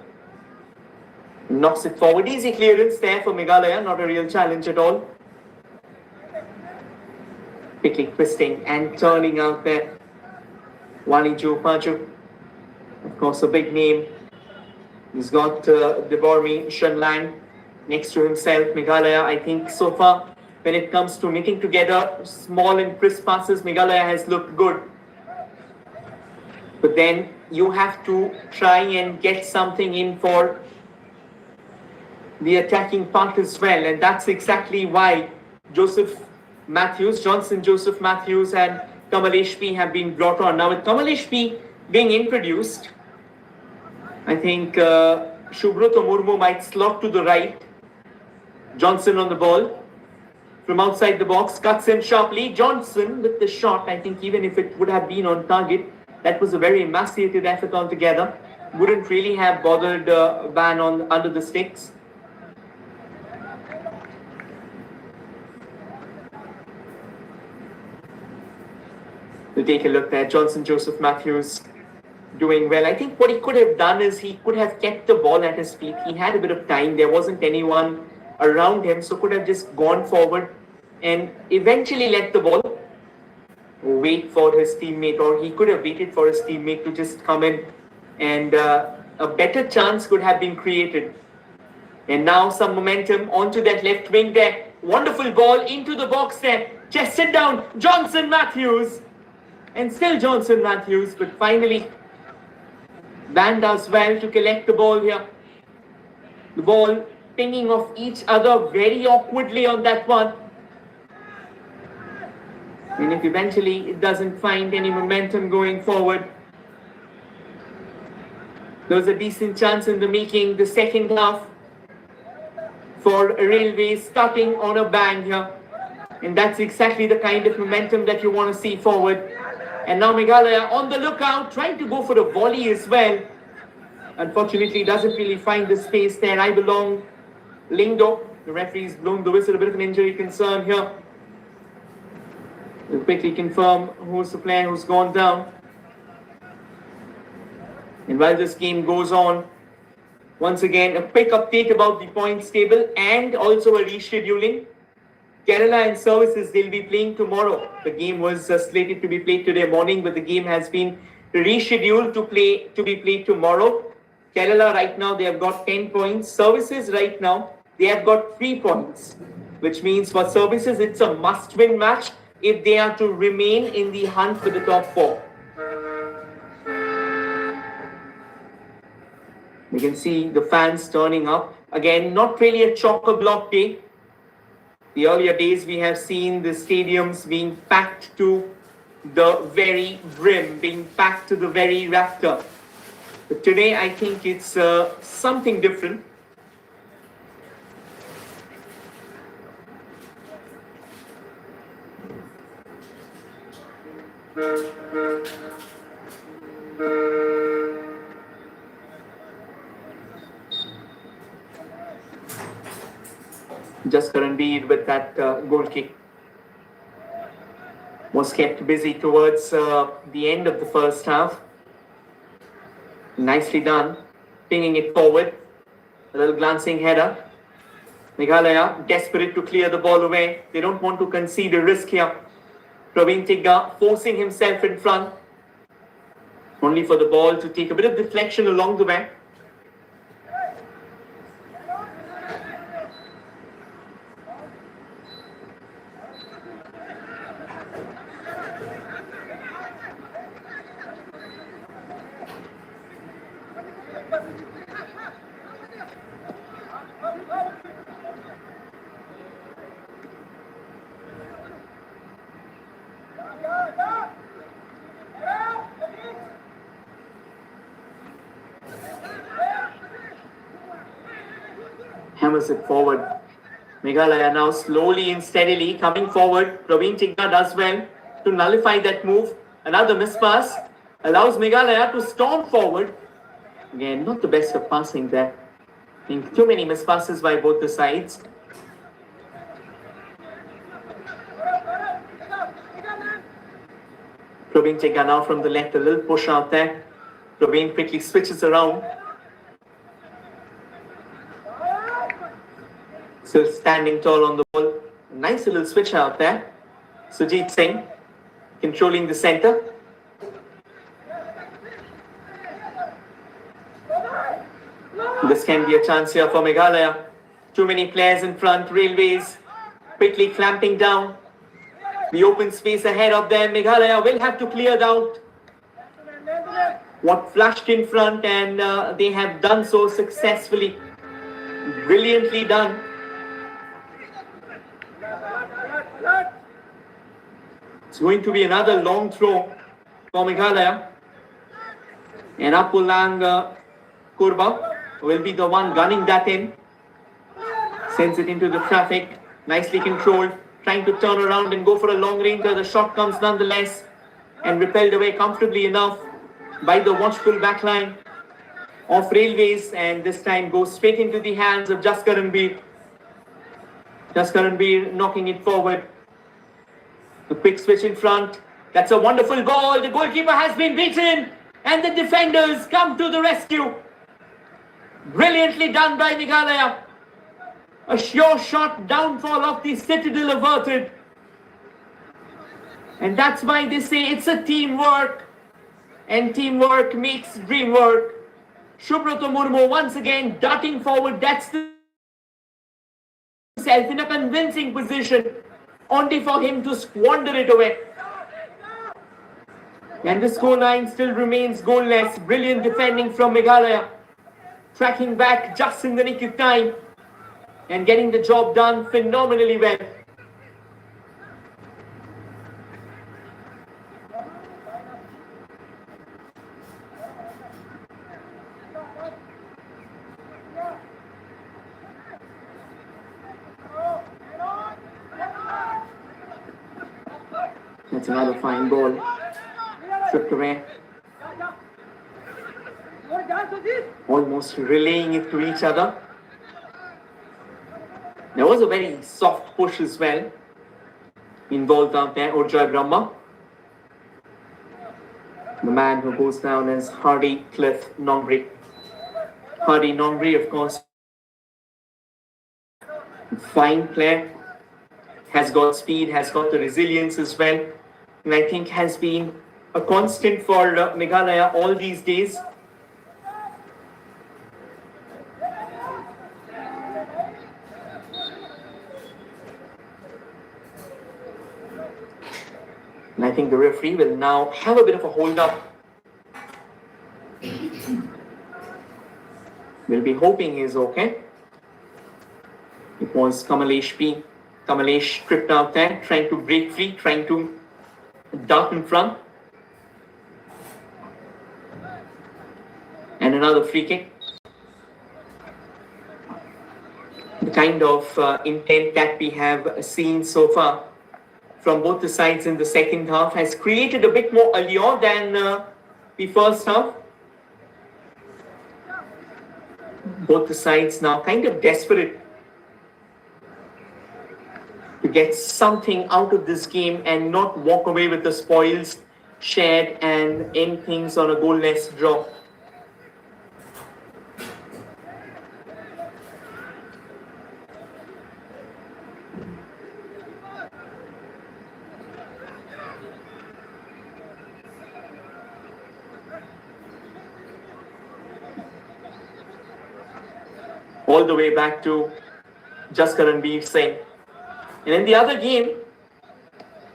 Knocks it forward. Easy clearance there for Meghalaya, not a real challenge at all. Quickly twisting and turning out there. Waliju Paju, of course, a big name. He's got Debormi Shanlang next to himself. Meghalaya, I think so far, when it comes to knitting together small and crisp passes, Meghalaya has looked good. But then you have to try and get something in for the attacking part as well. And that's exactly why Johnson Joseph Matthews and Kamalesh P have been brought on. Now with Kamalesh P being introduced, I think Shubroto Murmu might slot to the right. Johnson on the ball. From outside the box, cuts in sharply. Johnson with the shot, I think even if it would have been on target, that was a very emaciated effort altogether. Wouldn't really have bothered Van under the sticks. We'll take a look there. Johnson Joseph Matthews doing well. I think what he could have done is he could have kept the ball at his feet. He had a bit of time. There wasn't anyone around him, so could have just gone forward and eventually let the ball wait for his teammate, or he could have waited for his teammate to just come in, and a better chance could have been created. And now some momentum onto that left wing there. Wonderful ball into the box there. Chested down, Johnson Matthews. And still Johnson Matthews, but finally Van does well to collect the ball here. The ball pinging off each other very awkwardly on that one. And if eventually it doesn't find any momentum going forward, there was a decent chance in the making. The second half for Railways starting on a bang here. And that's exactly the kind of momentum that you want to see forward. And now Meghalaya on the lookout, trying to go for a volley as well. Unfortunately, doesn't really find the space there. I belong Lingdo. The referee's blown the whistle, a bit of an injury concern here. We'll quickly confirm who's the player who's gone down. And while this game goes on, once again, a quick update about the points table and also a rescheduling. Kerala and Services, they'll be playing tomorrow. The game was slated to be played today morning, but the game has been rescheduled to be played tomorrow. Kerala right now, they have got 10 points. Services right now, they have got 3 points, which means for Services, it's a must-win match if they are to remain in the hunt for the top 4. You can see the fans turning up. Again, not really a chock-a-block day. The earlier days we have seen the stadiums being packed to the very brim, being packed to the very rafter. But today I think it's something different. Just Karanbir with that goal kick was kept busy towards the end of the first half. Nicely done, pinging it forward. A little glancing header. Meghalaya desperate to clear the ball away. They don't want to concede a risk here. Praveen Tigga forcing himself in front, only for the ball to take a bit of deflection along the way. Hammers it forward. Meghalaya now slowly and steadily coming forward. Praveen Tigga does well to nullify that move. Another miss pass allows Meghalaya to storm forward. Again, not the best of passing there. I think too many miss passes by both the sides. Praveen Tigga now from the left, a little push out there. Praveen quickly switches around. Still standing tall on the ball. Nice little switch out there. Sujit Singh controlling the center. This can be a chance here for Meghalaya. Too many players in front. Railways quickly clamping down. The open space ahead of them. Meghalaya will have to clear it out. What flashed in front, and they have done so successfully. Brilliantly done. It's going to be another long throw for Meghalaya. And Apulang Kurba will be the one gunning that in. Sends it into the traffic. Nicely controlled. Trying to turn around and go for a long ranger. The shot comes nonetheless. And repelled away comfortably enough by the watchful backline of Railways. And this time goes straight into the hands of Jaskaranbir. Jaskaranbir knocking it forward. The quick switch in front. That's a wonderful ball. The goalkeeper has been beaten. And the defenders come to the rescue. Brilliantly done by Meghalaya. A sure shot, downfall of the Citadel averted. And that's why they say it's a teamwork. And teamwork makes dream work. Subrata Murmu once again darting forward. That's the self in a convincing position. Only for him to squander it away. And the scoreline still remains goalless. Brilliant defending from Meghalaya. Tracking back just in the nick of time. And getting the job done phenomenally well. That's another fine ball. Tripped away. Almost relaying it to each other. There was a very soft push as well involved out there, Urjoy Brahma. The man who goes down as Hardy Cliff Nongri. Hardy Nongri, of course, fine player, has got speed, has got the resilience as well, and I think has been a constant for Meghalaya all these days. And I think the referee will now have a bit of a hold up. We'll be hoping he's okay. It was Kamalesh P Kamalesh tripped out there, trying to break free, trying to dart in front. And another free kick. The kind of intent that we have seen so far from both the sides in the second half has created a bit more allure than the first half. Both the sides now kind of desperate to get something out of this game and not walk away with the spoils shared and end things on a goalless draw. All the way back to Jaskaranveer Singh. And in the other game,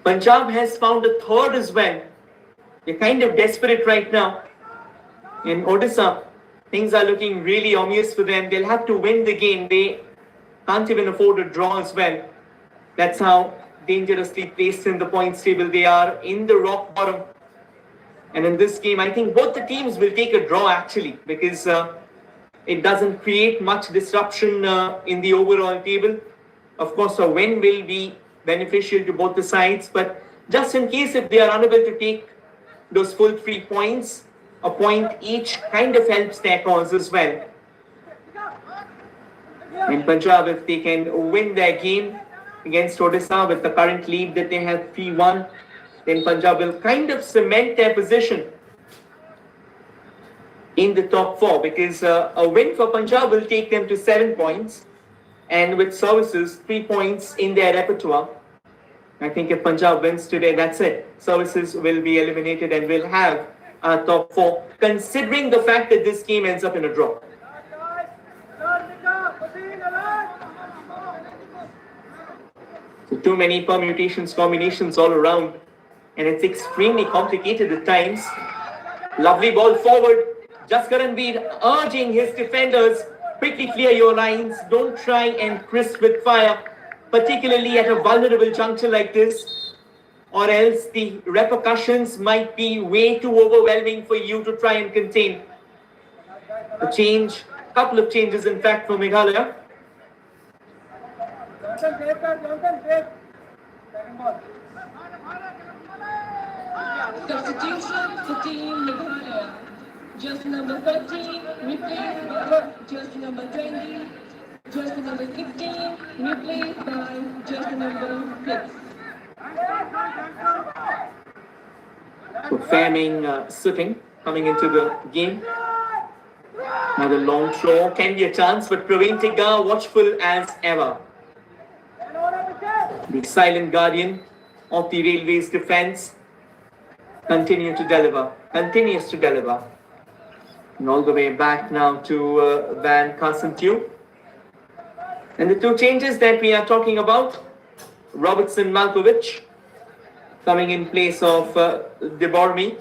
Punjab has found a third as well. They're kind of desperate right now. In Odisha, things are looking really ominous for them. They'll have to win the game. They can't even afford a draw as well. That's how dangerously placed in the points table they are, in the rock bottom. And in this game, I think both the teams will take a draw actually, because it doesn't create much disruption in the overall table. Of course, a win will be beneficial to both the sides, but just in case if they are unable to take those full 3 points, a point each kind of helps their cause as well. And Punjab, if they can win their game against Odisha with the current lead that they have 3-1, then Punjab will kind of cement their position in the top 4, because a win for Punjab will take them to 7 points, and with services 3 points in their repertoire. I think if Punjab wins today, that's it. Services will be eliminated and will have a top 4, considering the fact that this game ends up in a draw. So too many permutations, combinations all around, and it's extremely complicated at times. Lovely ball forward. Jaskaranveer urging his defenders, quickly clear your lines, don't try and crisp with fire, particularly at a vulnerable juncture like this, or else the repercussions might be way too overwhelming for you to try and contain. A change, couple of changes in fact for Meghalaya. Substitution for team Meghalaya. Just number 13, replaced by just number 20. Just number 16, replaced by just number 6. So Fairming Sitting coming into the game. Another long throw, can be a chance, but Praveen Tigga watchful as ever. The silent guardian of the Railways defence continues to deliver. And all the way back now to Van Carson-Tew. And the 2 changes that we are talking about, Robertson Malkovich coming in place of Debormi.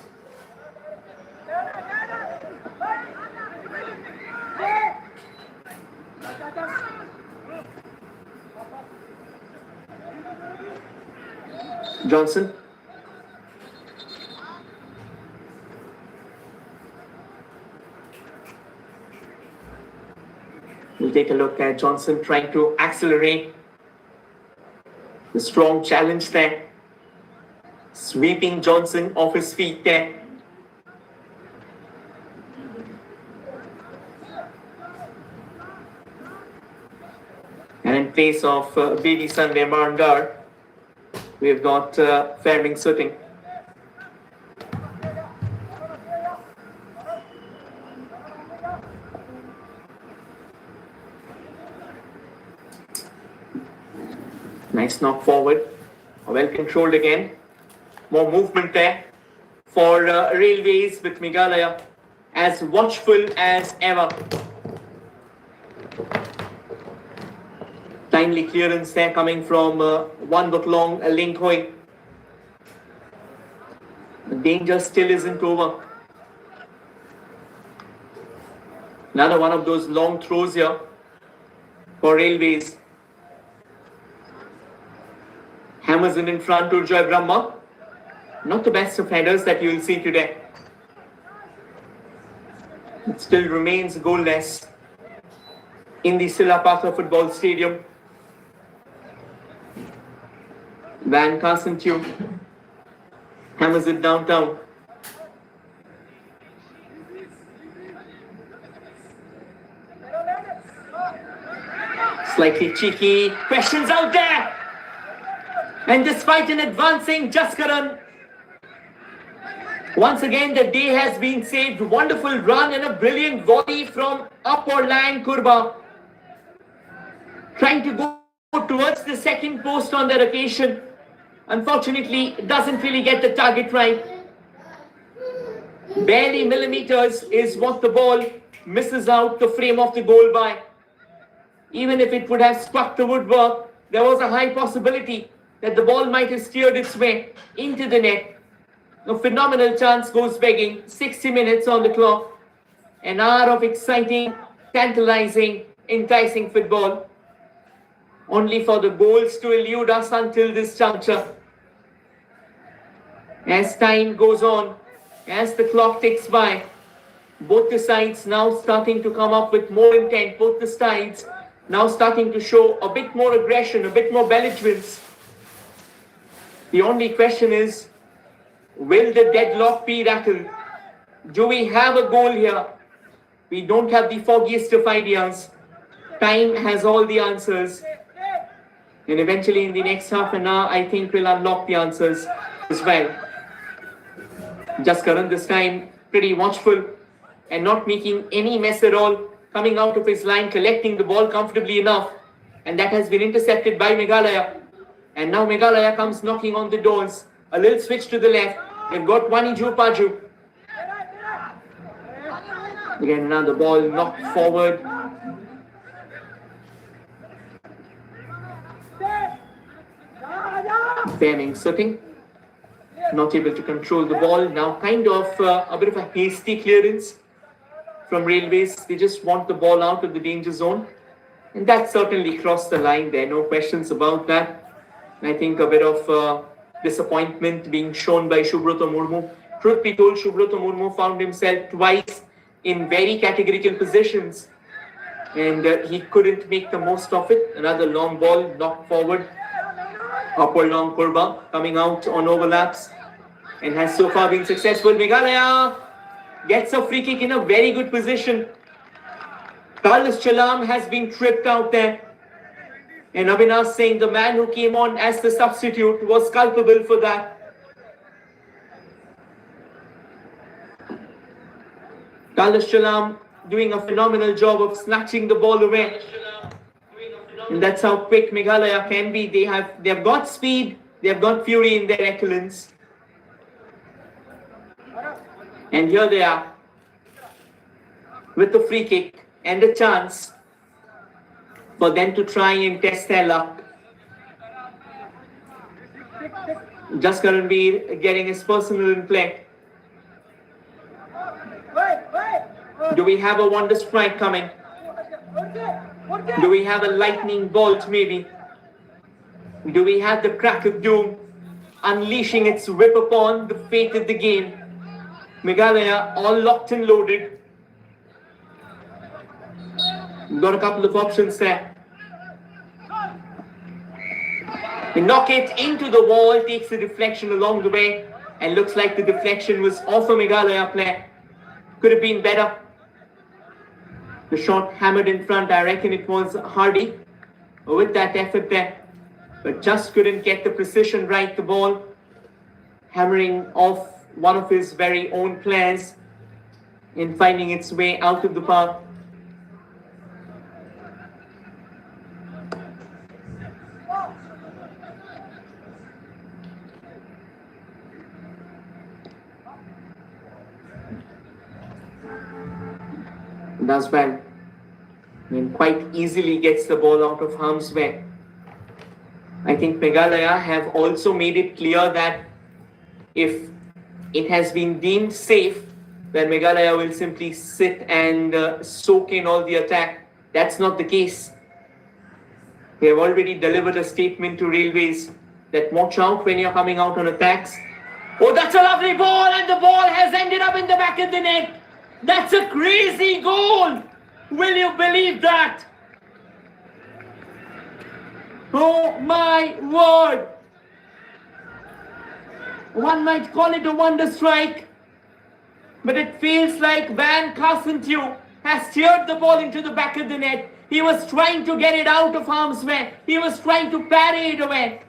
Johnson. We'll take a look at Johnson trying to accelerate. The strong challenge there. Sweeping Johnson off his feet there. And in place of baby Sunday Marndar, we've got Fairming Sitting. Nice knock forward, well controlled again. More movement there for Railways, with Meghalaya as watchful as ever. Timely clearance there coming from one book long Ling Hoi. The danger still isn't over. Another one of those long throws here for Railways. Hammers in front to Joy Brahma. Not the best of headers that you will see today. It still remains goalless in the Silapatha Football Stadium. Van Carstentiu hammers it downtown. Slightly cheeky, questions out there. And despite an advancing Jaskaran, once again the day has been saved. Wonderful run and a brilliant volley from upper line Kurba. Trying to go towards the second post on that occasion. Unfortunately, doesn't really get the target right. Barely millimeters is what the ball misses out the frame of the goal by. Even if it would have struck the woodwork, there was a high possibility that the ball might have steered its way into the net. A phenomenal chance goes begging. 60 minutes on the clock. An hour of exciting, tantalizing, enticing football. Only for the goals to elude us until this juncture. As time goes on, as the clock ticks by, both the sides now starting to come up with more intent. Both the sides now starting to show a bit more aggression, a bit more belligerence. The only question is, will the deadlock be rattled? Do we have a goal here? We don't have the foggiest of ideas. Time has all the answers. And eventually in the next half an hour, I think we'll unlock the answers as well. Jaskaran this time pretty watchful and not making any mess at all. Coming out of his line, collecting the ball comfortably enough. And that has been intercepted by Meghalaya. And now Meghalaya comes knocking on the doors. A little switch to the left. They've got Waniju Paju. Again, now the ball knocked forward. Fairming sitting. Not able to control the ball. Now kind of a bit of a hasty clearance from Railways. They just want the ball out of the danger zone. And that certainly crossed the line there. No questions about that. I think a bit of disappointment being shown by Subroto Murmu. Truth be told, Subroto Murmu found himself twice in very categorical positions. And he couldn't make the most of it. Another long ball knocked forward. Upper long Kurba coming out on overlaps. And has so far been successful. Meghalaya gets a free kick in a very good position. Carlos Chalam has been tripped out there. And Avinash saying the man who came on as the substitute was culpable for that. Carlos Chalam doing a phenomenal job of snatching the ball away. And that's how quick Meghalaya can be. They have got speed, they have got fury in their excellence. And here they are with the free kick and a chance for them to try and test their luck. Jaskaranveer getting his personal in play. Do we have a wonder strike coming? Do we have a lightning bolt maybe? Do we have the crack of doom unleashing its whip upon the fate of the game? Meghalaya all locked and loaded. We've got a couple of options there. They knock it into the wall, takes the deflection along the way, and looks like the deflection was off a Meghalaya player. Could have been better. The shot hammered in front, I reckon it was Hardy with that effort there. But just couldn't get the precision right. The ball hammering off one of his very own players and finding its way out of the park. Does well. And quite easily gets the ball out of harm's way. I think Meghalaya have also made it clear that if it has been deemed safe, then Meghalaya will simply sit and soak in all the attack. That's not the case. They have already delivered a statement to Railways that watch out when you're coming out on attacks. Oh, that's a lovely ball, and the ball has ended up in the back of the net. That's a crazy goal. Will you believe that? Oh my word. One might call it a wonder strike, but it feels like Van Carsentew has steered the ball into the back of the net. He was trying to get it out of harm's way. He was trying to parry it away.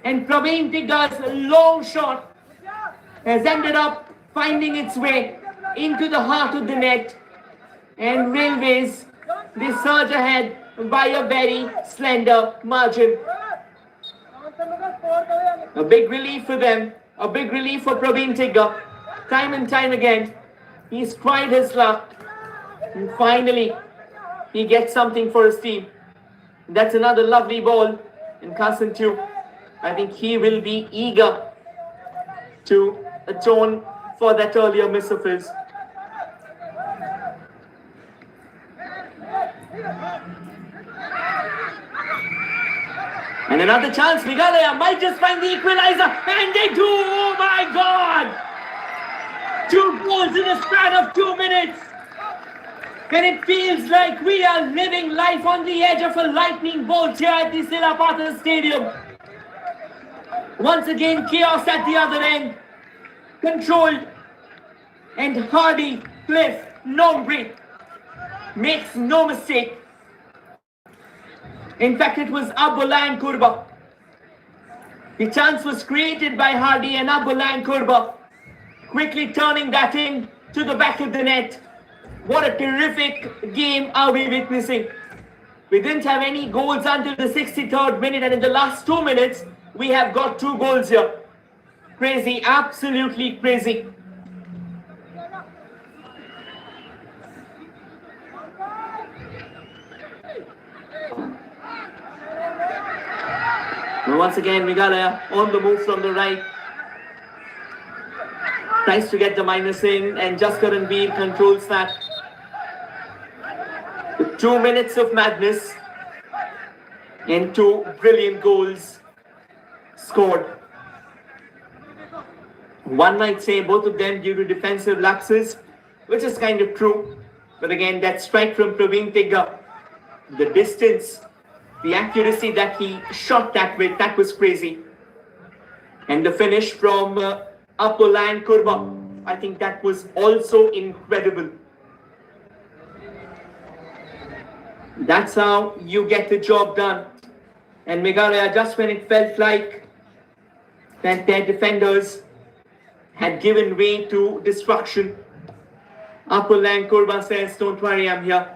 And Praveen Tigga's long shot has ended up finding its way into the heart of the net. And Railways, they surge ahead by a very slender margin. A big relief for them, a big relief for Praveen Tigga. Time and time again, he's tried his luck, and finally, he gets something for his team. That's another lovely ball in Carsentew. I think he will be eager to atone for that earlier miss of his. And another chance, Meghalaya might just find the equalizer, and they do! Oh my God! 2 goals in a span of 2 minutes! And it feels like we are living life on the edge of a lightning bolt here at the Silapatha Stadium. Once again, chaos at the other end. Controlled. And Hardy, Cliff, Nombri makes no mistake. In fact, it was Abdullah Kurba. The chance was created by Hardy, and Abdullah Kurba quickly turning that in to the back of the net. What a terrific game are we witnessing. We didn't have any goals until the 63rd minute, and in the last 2 minutes, we have got 2 goals here. Crazy, absolutely crazy. And once again, Meghalaya on the move from the right. Tries to get the minus in, and Jaskaran Veer controls that. 2 minutes of madness and 2 brilliant goals scored. One might say both of them due to defensive lapses, which is kind of true. But again, that strike from Praveen Tigga, the distance, the accuracy that he shot that with, that was crazy. And the finish from Abdullah Kurba, I think that was also incredible. That's how you get the job done. And Meghalaya, just when it felt like that their defenders had given way to destruction, Abdullah Kurba says, don't worry, I'm here.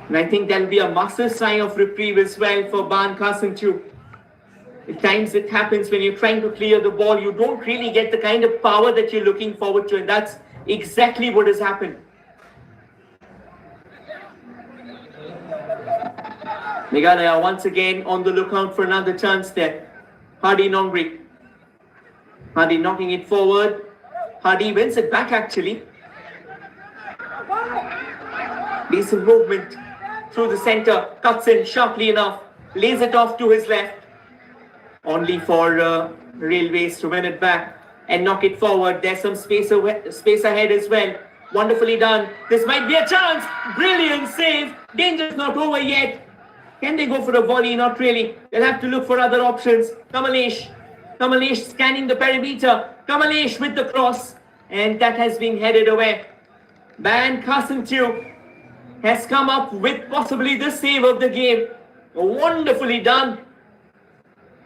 And I think there'll be a massive sign of reprieve as well for Van Carsentew. At times it happens when you're trying to clear the ball, you don't really get the kind of power that you're looking forward to, and that's exactly what has happened. Meghalaya once again on the lookout for another chance there. Hardy Nongri. Hardy knocking it forward. Hardy wins it back actually. Decent movement through the center. Cuts in sharply enough. Lays it off to his left. Only for Railways to win it back and knock it forward. There's some space ahead as well. Wonderfully done. This might be a chance. Brilliant save. Danger's not over yet. Can they go for a volley? Not really. They'll have to look for other options. Kamalesh. Kamalesh scanning the perimeter. Kamalesh with the cross. And that has been headed away. Van Carsentew has come up with possibly the save of the game. Wonderfully done.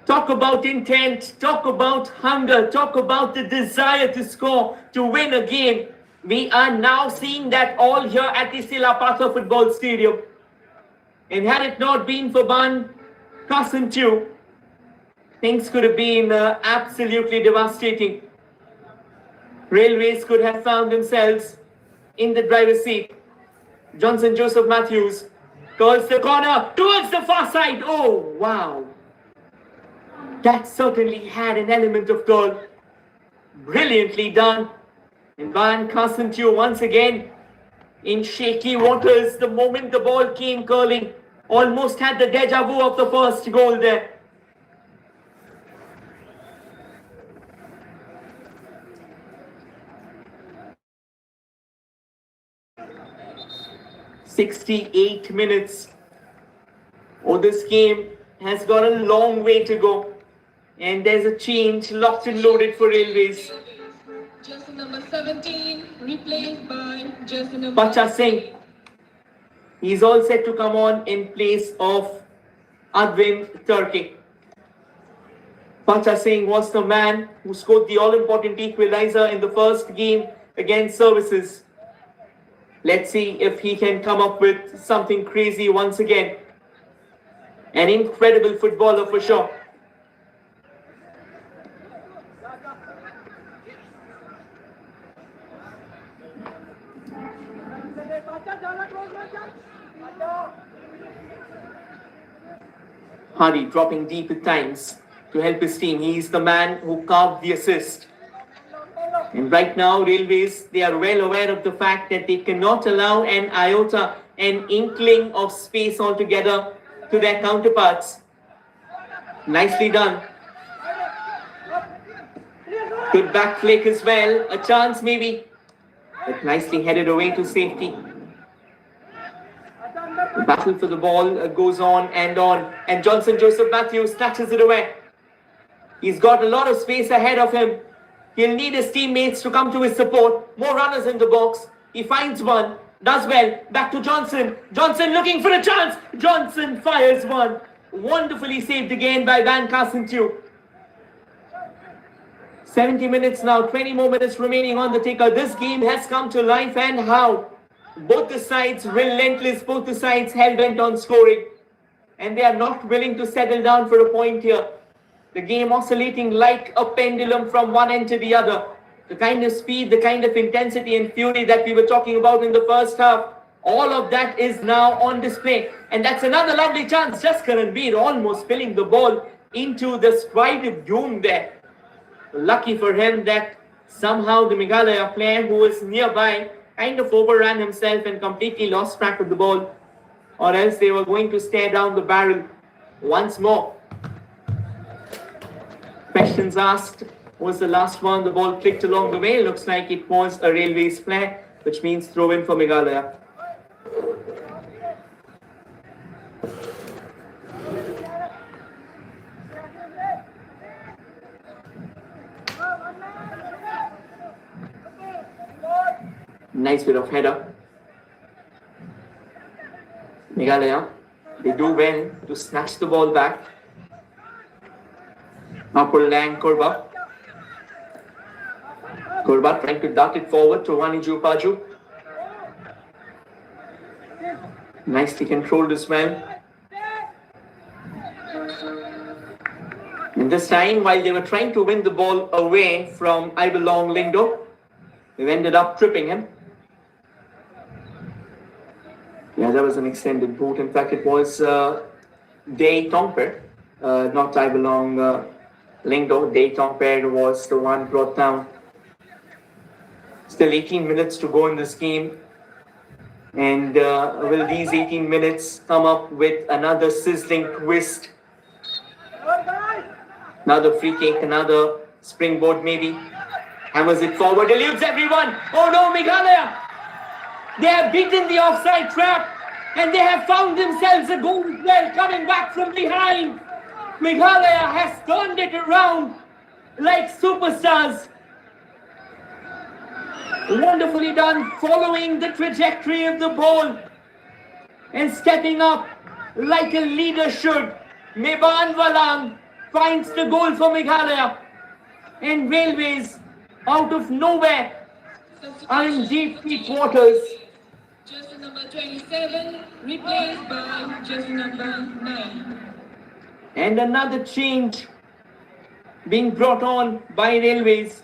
Talk about intent. Talk about hunger. Talk about the desire to score, to win a game. We are now seeing that all here at the Silapatha Football Stadium. And had it not been for Van Carsentew, things could have been absolutely devastating. Railways could have found themselves in the driver's seat. Johnson Joseph Matthews curls the corner towards the far side. Oh, wow. That certainly had an element of goal. Brilliantly done. And Van Carsentew once again in shaky waters the moment the ball came curling. Almost had the deja vu of the first goal there. 68 minutes. Oh, this game has got a long way to go. And there's a change locked and loaded for Railways. Jersey number 17, replaced by jersey number Pacha Singh. He's all set to come on in place of Advin Turkey. Pacha Singh was the man who scored the all-important equalizer in the first game against Services. Let's see if he can come up with something crazy once again. An incredible footballer for sure. Hardy dropping deep at times to help his team. He's the man who carved the assist. And right now, Railways, they are well aware of the fact that they cannot allow an iota, an inkling of space altogether to their counterparts. Nicely done. Good back flick as well. A chance maybe. But nicely headed away to safety. The battle for the ball goes on. And Johnson Joseph Matthews snatches it away. He's got a lot of space ahead of him. He'll need his teammates to come to his support. More runners in the box. He finds one. Does well. Back to Johnson. Johnson looking for a chance. Johnson fires one. Wonderfully saved again by Van Carsentu. 70 minutes now. 20 more minutes remaining on the ticker. This game has come to life, and how? Both the sides relentless. Both the sides hell-bent on scoring. And they are not willing to settle down for a point here. The game oscillating like a pendulum from one end to the other. The kind of speed, the kind of intensity and fury that we were talking about in the first half, all of that is now on display. And that's another lovely chance. Just Karanveer almost spilling the ball into the stride of doom there. Lucky for him that somehow the Meghalaya player who was nearby kind of overran himself and completely lost track of the ball. Or else they were going to stare down the barrel once more. Questions asked. Was the last one? The ball clicked along the way. Looks like it was a Railways play, which means throw in for Meghalaya. Nice bit of header. Meghalaya, they do well to snatch the ball back. Upper Lang Korba. Korba trying to dart it forward to Waniju Paju. Nicely controlled as well. And this time, while they were trying to win the ball away from Ibelong Lindo, they ended up tripping him. Yeah, that was an extended boot. In fact, it was Day Tongper, not Ibelong Lindo. Day Tongper was the one brought down. Still 18 minutes to go in this game. And will these 18 minutes come up with another sizzling twist? Another free kick, another springboard maybe. Hammers it forward, eludes everyone. Oh no, Meghalaya! They have beaten the offside trap and they have found themselves a goal as well coming back from behind. Meghalaya has turned it around like superstars. Wonderfully done, following the trajectory of the ball and stepping up like a leader should. Meban Walang finds the goal for Meghalaya, and Railways out of nowhere are in deep waters. Jersey number 27, replaced by jersey number 9. And another change being brought on by Railways.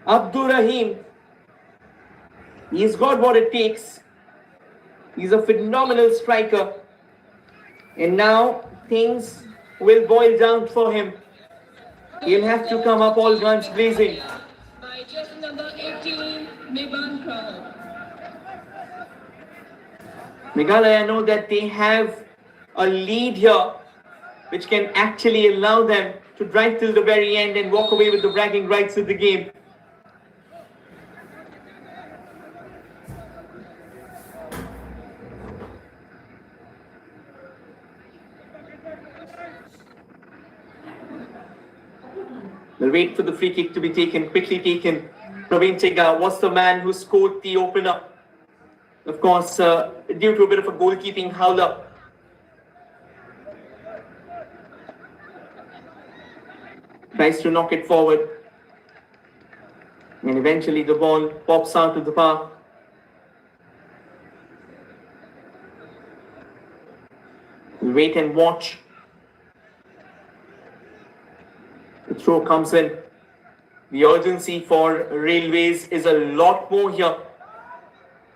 Abdur Rahim. He's got what it takes. He's a phenomenal striker. And now things will boil down for him. He'll have to come up all guns blazing. By jersey number 18, Meban Crow. Meghalaya know that they have a lead here, which can actually allow them to drive till the very end and walk away with the bragging rights of the game. They'll wait for the free kick to be taken, quickly taken. Praveen Chegga was the man who scored the opener. Of course, due to a bit of a goalkeeping howler. Tries to knock it forward. And eventually the ball pops out of the park. Wait and watch. The throw comes in. The urgency for Railways is a lot more here.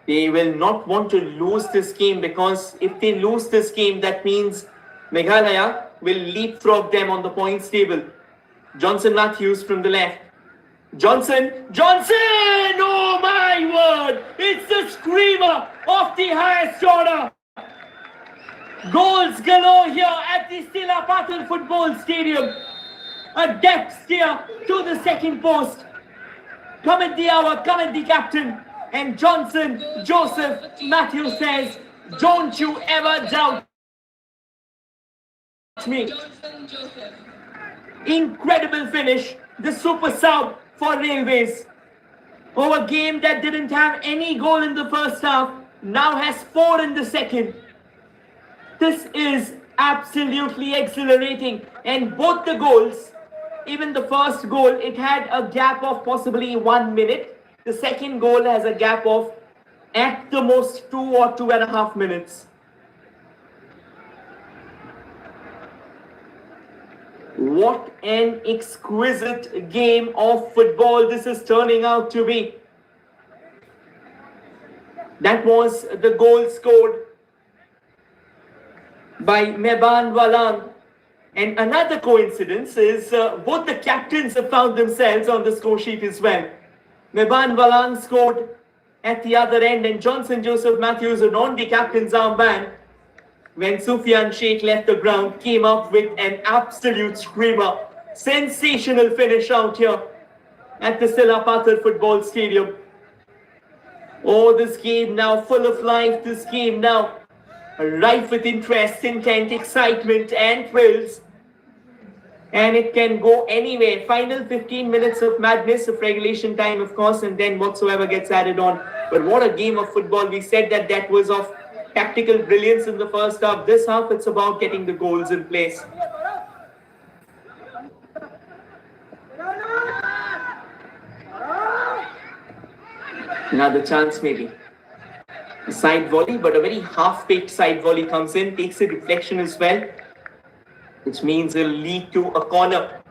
They will not want to lose this game, because if they lose this game, that means Meghalaya will leapfrog them on the points table. Johnson Matthews from the left. Johnson! Oh my word! It's the screamer of the highest order! Goals galore here at the Stila Patil Football Stadium. A depth steer to the second post. Come at the hour, come at the captain. And Johnson Joseph Matthews says, don't you ever doubt me. Incredible finish. The super sub for Railways. Oh, a game that didn't have any goal in the first half now has 4 in the second. This is absolutely exhilarating. And both the goals, even the first goal, it had a gap of possibly 1 minute. The second goal has a gap of at the most 2 or 2.5 minutes. What an exquisite game of football this is turning out to be. That was the goal scored by Meban Walan. And another coincidence is both the captains have found themselves on the score sheet as well. Meban Walan scored at the other end, and Johnson Joseph Matthews, who on the captain's armband, when Sufyan Sheikh left the ground, came up with an absolute screamer. Sensational finish out here at the Stila Patil Football Stadium. Oh, this game now full of life. This game now rife with interest, intent, excitement and thrills. And it can go anywhere. Final 15 minutes of madness of regulation time, of course, and then whatsoever gets added on. But what a game of football. We said that that was of tactical brilliance in the first half. This half, it's about getting the goals in place. Another chance maybe. A side volley, but a very half-baked side volley comes in, takes a deflection as well, which means it'll lead to a corner.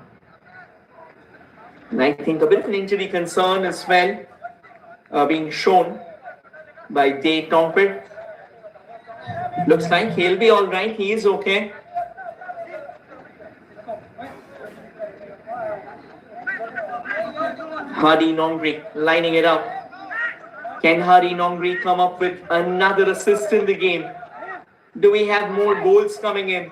And I think a bit of an injury concern as well being shown by Day Tongpir. Looks like he'll be all right. He is okay. Hardy Nongri lining it up. Can Hardy Nongri come up with another assist in the game? Do we have more goals coming in?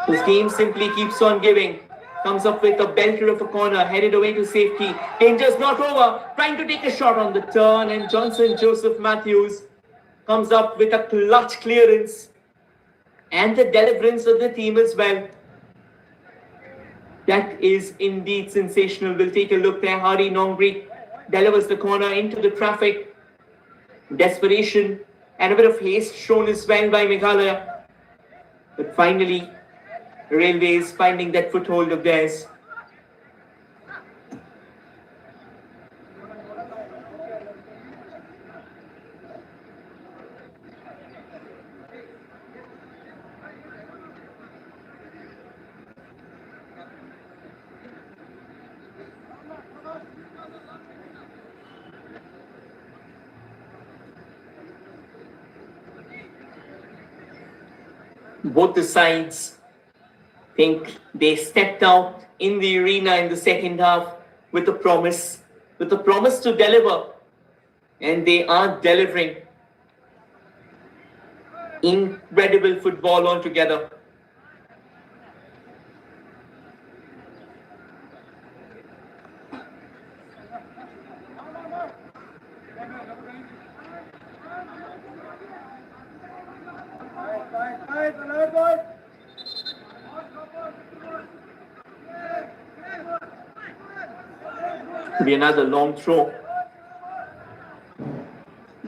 This game simply keeps on giving. Comes up with a belter of a corner, headed away to safety. Danger's not over. Trying to take a shot on the turn, and Johnson Joseph Matthews comes up with a clutch clearance and the deliverance of the team as well. That is indeed sensational. We'll take a look there. Hardy Nongri delivers the corner into the traffic. Desperation and a bit of haste shown as well by Meghalaya. But finally, Railways finding that foothold of theirs. Both the sides think they stepped out in the arena in the second half with a promise to deliver, and they are delivering. Incredible football altogether. Be another long throw.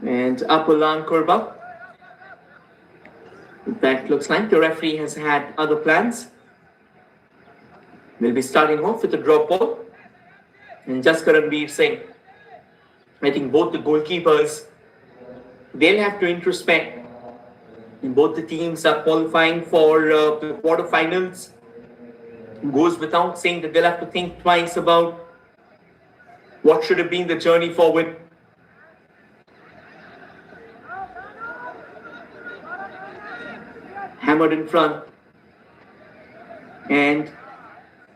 And Apolan Kurba. That looks like the referee has had other plans. We'll be starting off with a drop ball. And Jaskaranveer Singh. I think both the goalkeepers, they'll have to introspect. Both the teams are qualifying for the quarterfinals. Goes without saying that they'll have to think twice about what should have been the journey forward. Hammered in front and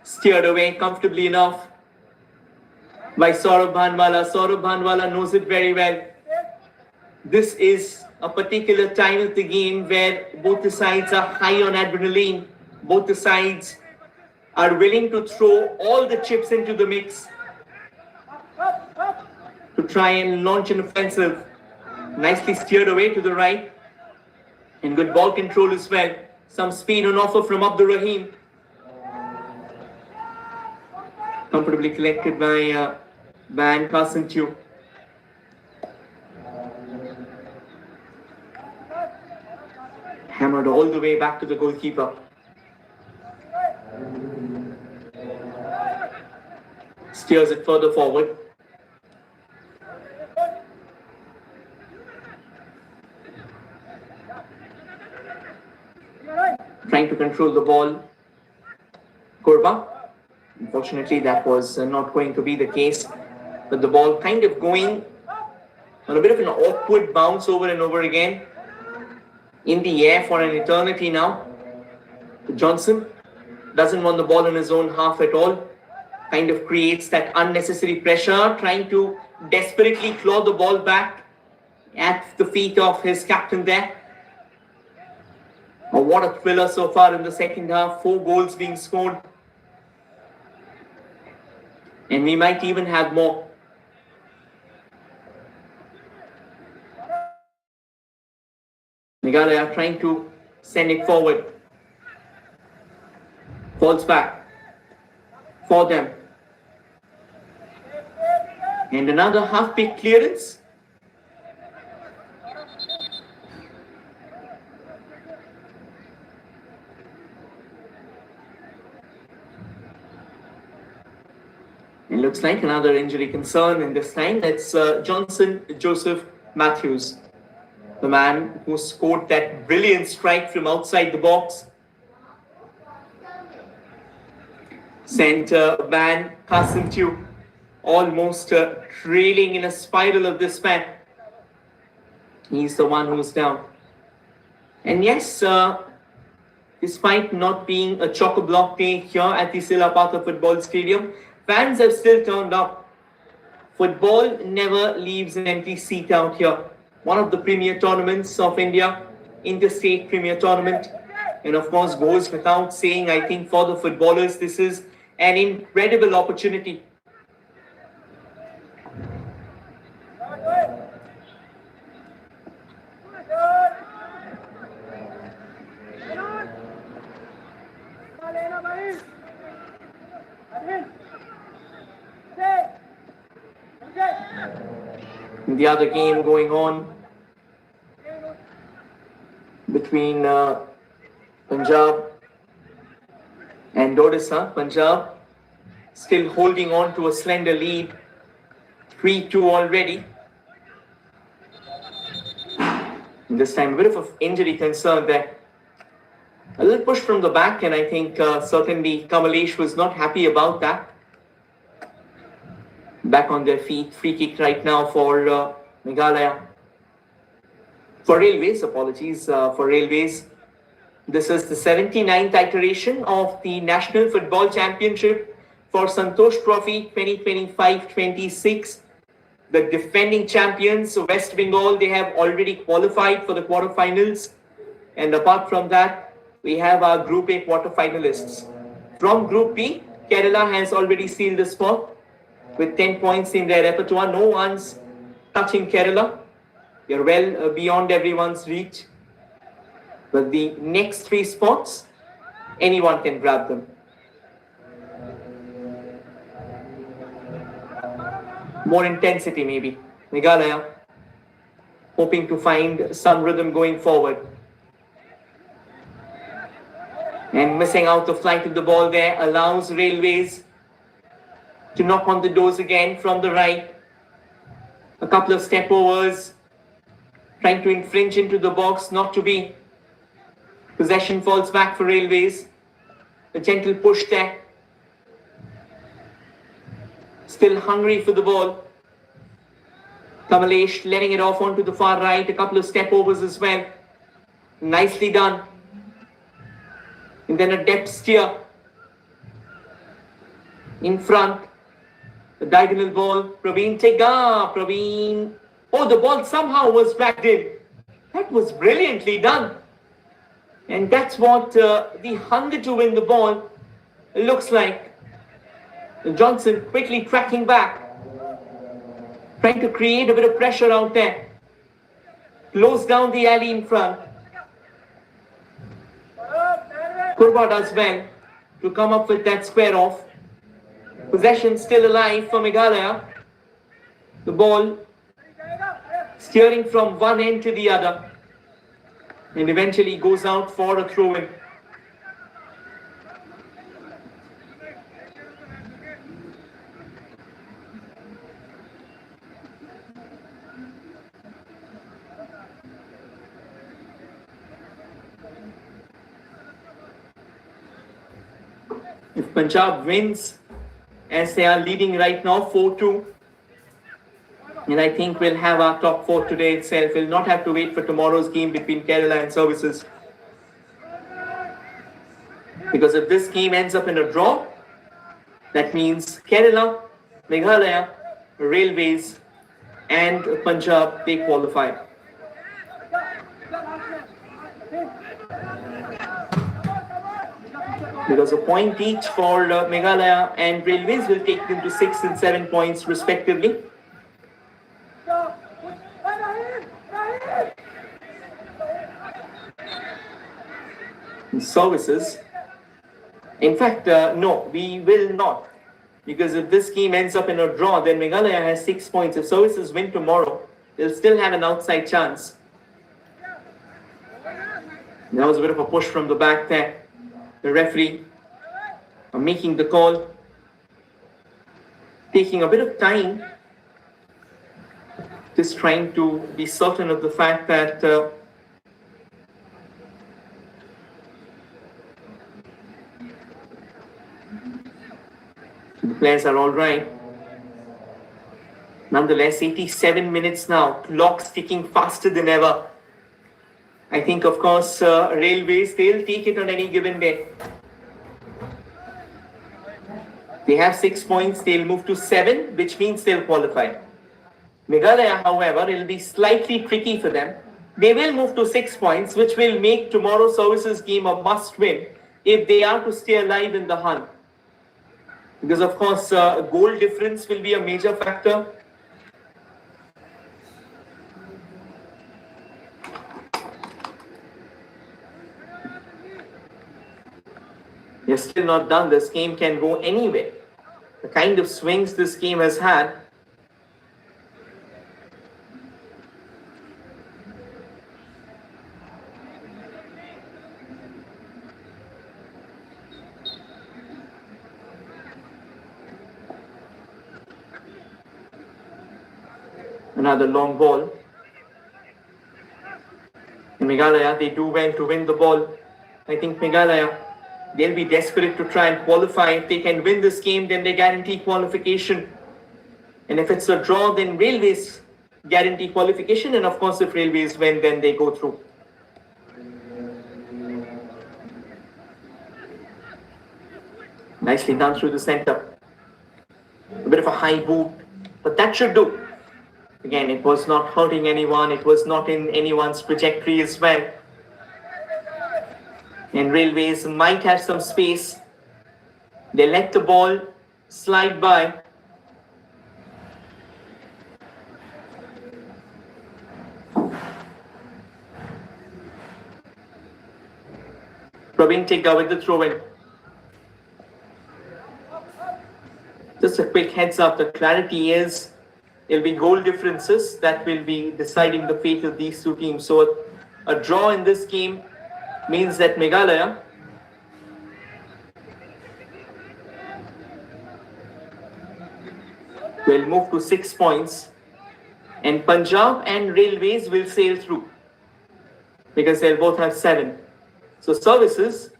steered away comfortably enough by Saurabh Bhanwala. Saurabh Bhanwala knows it very well. This is a particular time of the game where both the sides are high on adrenaline. Both the sides are willing to throw all the chips into the mix to try and launch an offensive. Nicely steered away to the right. And good ball control as well. Some speed on offer from Abdur Rahim. Comfortably collected by Van Carsentu. Hammered all the way back to the goalkeeper. Steers it further forward. Trying to control the ball. Kurba. Unfortunately, that was not going to be the case. But the ball kind of going on a bit of an awkward bounce over and over again. In the air for an eternity now. Johnson doesn't want the ball in his own half at all. Kind of creates that unnecessary pressure, trying to desperately claw the ball back at the feet of his captain there. Oh, what a thriller so far in the second half. 4 goals being scored. And we might even have more. Meghalaya trying to send it forward. Falls back for them. And another half-pick clearance. It looks like another injury concern, and this time it's Johnson Joseph Matthews, the man who scored that brilliant strike from outside the box. Sent Van Carsentu almost trailing in a spiral of despair. He's the one who's down. And yes, despite not being a chock-a-block day here at the Silapatha Football Stadium, fans have still turned up. Football never leaves an empty seat out here. One of the premier tournaments of India, interstate premier tournament. And of course, goes without saying, I think for the footballers, this is an incredible opportunity. The other game going on between Punjab and Odisha. Punjab still holding on to a slender lead, 3-2 already. And this time a bit of an injury concern there. A little push from the back, and I think certainly Kamalesh was not happy about that. Back on their feet, free kick right now for Meghalaya. For Railways, apologies for Railways. This is the 79th iteration of the National Football Championship for Santosh Trophy 2025-26. The defending champions, West Bengal, they have already qualified for the quarterfinals. And apart from that, we have our Group A quarterfinalists. From Group B, Kerala has already sealed the spot with 10 points in their repertoire. No one's touching Kerala. They're well beyond everyone's reach. But the next 3 spots, anyone can grab them. more intensity maybe. Meghalaya hoping to find some rhythm going forward. And missing out the flight of the ball there allows Railways to knock on the doors again from the right. A couple of step overs, trying to infringe into the box, not to be. Possession falls back for Railways. A gentle push there. Still hungry for the ball. Kamalesh letting it off onto the far right. A couple of step overs as well. Nicely done. And then a depth steer. In front. The diagonal ball. Praveen Tega. Praveen. Oh, the ball somehow was backed in. That was brilliantly done. And that's what the hunger to win the ball looks like. Johnson quickly tracking back. Trying to create a bit of pressure out there. Close down the alley in front. Kurba does well to come up with that square off. Possession still alive for Meghalaya. The ball steering from one end to the other. And eventually goes out for a throw-in. If Punjab wins, as they are leading right now, 4-2, and I think we'll have our top four today itself. We'll not have to wait for tomorrow's game between Kerala and Services. Because if this game ends up in a draw, that means Kerala, Meghalaya, Railways, and Punjab, they qualify. Because a point each for Meghalaya and Railways will take them to 6 and 7 points respectively. Services. In fact, no, we will not. Because if this game ends up in a draw, then Meghalaya has 6 points. If Services win tomorrow, they'll still have an outside chance. That was a bit of a push from the back there. The referee making the call. Taking a bit of time. Just trying to be certain of the fact that the players are all right. Nonetheless, 87 minutes now. Clock's ticking faster than ever. I think, of course, Railways, they'll take it on any given day. They have 6 points. They'll move to 7, which means they'll qualify. Meghalaya, however, it'll be slightly tricky for them. They will move to 6 points, which will make tomorrow's Services game a must-win if they are to stay alive in the hunt. Because, of course, goal difference will be a major factor. You're still not done. This game can go anywhere. The kind of swings this game has had. Another long ball. In Meghalaya, they do well to win the ball. I think Meghalaya, they'll be desperate to try and qualify. If they can win this game, then they guarantee qualification. And if it's a draw, then Railways guarantee qualification. And of course, if Railways win, then they go through. Nicely done through the center. A bit of a high boot, but that should do. Again, it was not hurting anyone. It was not in anyone's trajectory as well. And Railways might have some space. They let the ball slide by. Praveen Tigga with the throw-in. Just a quick heads up, the clarity is It'll be goal differences that will be deciding the fate of these two teams. So a draw in this game means that Meghalaya will move to 6 points, and Punjab and Railways will sail through because they'll both have 7. So services,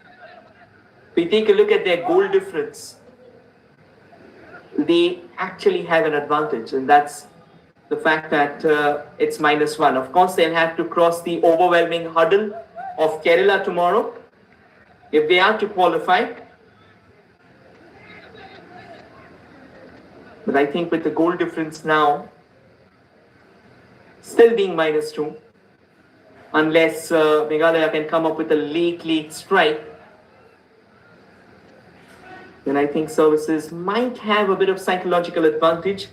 we take a look at their goal difference. They actually have an advantage, and that's the fact that it's -1. Of course, they'll have to cross the overwhelming hurdle of Kerala tomorrow if they are to qualify. But I think with the goal difference now still being -2, unless Meghalaya can come up with a late strike, then I think services might have a bit of psychological advantage,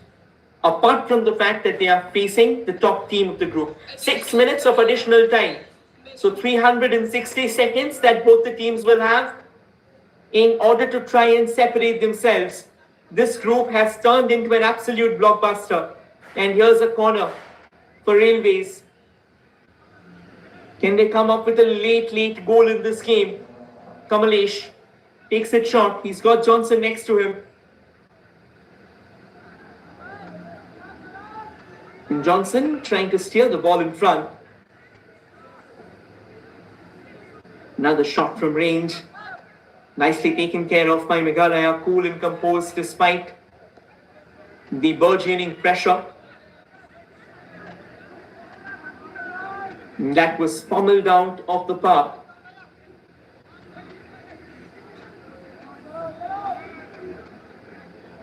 apart from the fact that they are facing the top team of the group. 6 minutes of additional time. So 360 seconds that both the teams will have in order to try and separate themselves. This group has turned into an absolute blockbuster. And here's a corner for Railways. Can they come up with a late goal in this game? Kamalesh takes it short. He's got Johnson next to him. And Johnson trying to steer the ball in front. Another shot from range. Nicely taken care of by Meghalaya. Cool and composed despite the burgeoning pressure. And that was pummeled out of the park.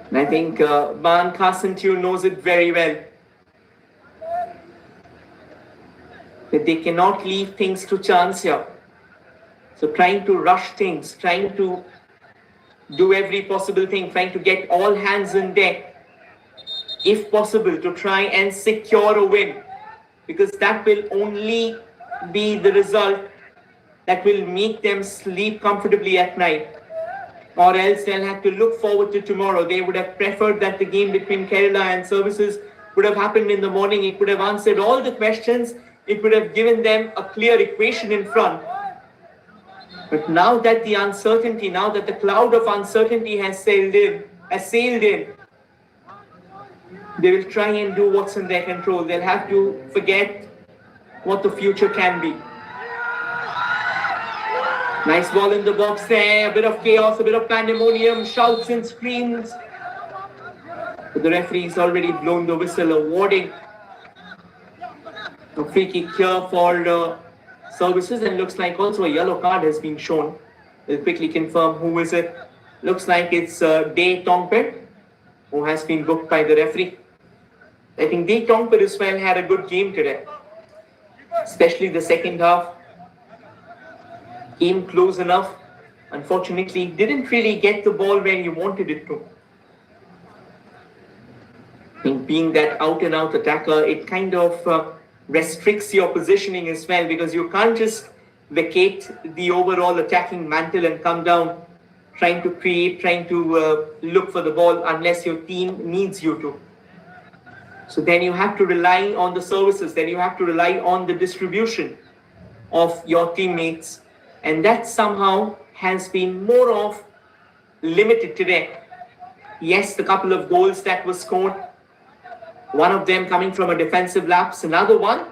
And I think Ban Carson-Tune knows it very well. That they cannot leave things to chance here. So trying to rush things, trying to do every possible thing, trying to get all hands on deck, if possible, to try and secure a win. Because that will only be the result that will make them sleep comfortably at night. Or else they'll have to look forward to tomorrow. They would have preferred that the game between Kerala and services would have happened in the morning. It would have answered all the questions. It would have given them a clear equation in front. But now that the uncertainty, now that the cloud of uncertainty has sailed in, they will try and do what's in their control. They'll have to forget what the future can be. Nice ball in the box there, a bit of chaos, a bit of pandemonium, shouts and screams. But the referee's already blown the whistle, awarding a free kick here for services, and looks like also a yellow card has been shown. We'll quickly confirm who is it. Looks like it's De Tongpet, who has been booked by the referee. I think De Tongpet as well had a good game today, especially the second half. Came close enough. Unfortunately, didn't really get the ball where you wanted it to. I think being that out-and-out attacker, it kind of restricts your positioning as well, because you can't just vacate the overall attacking mantle and come down trying to create, trying to look for the ball unless your team needs you to. So then you have to rely on the services, then you have to rely on the distribution of your teammates. And that somehow has been more of limited today. Yes, the couple of goals that were scored, one of them coming from a defensive lapse, another one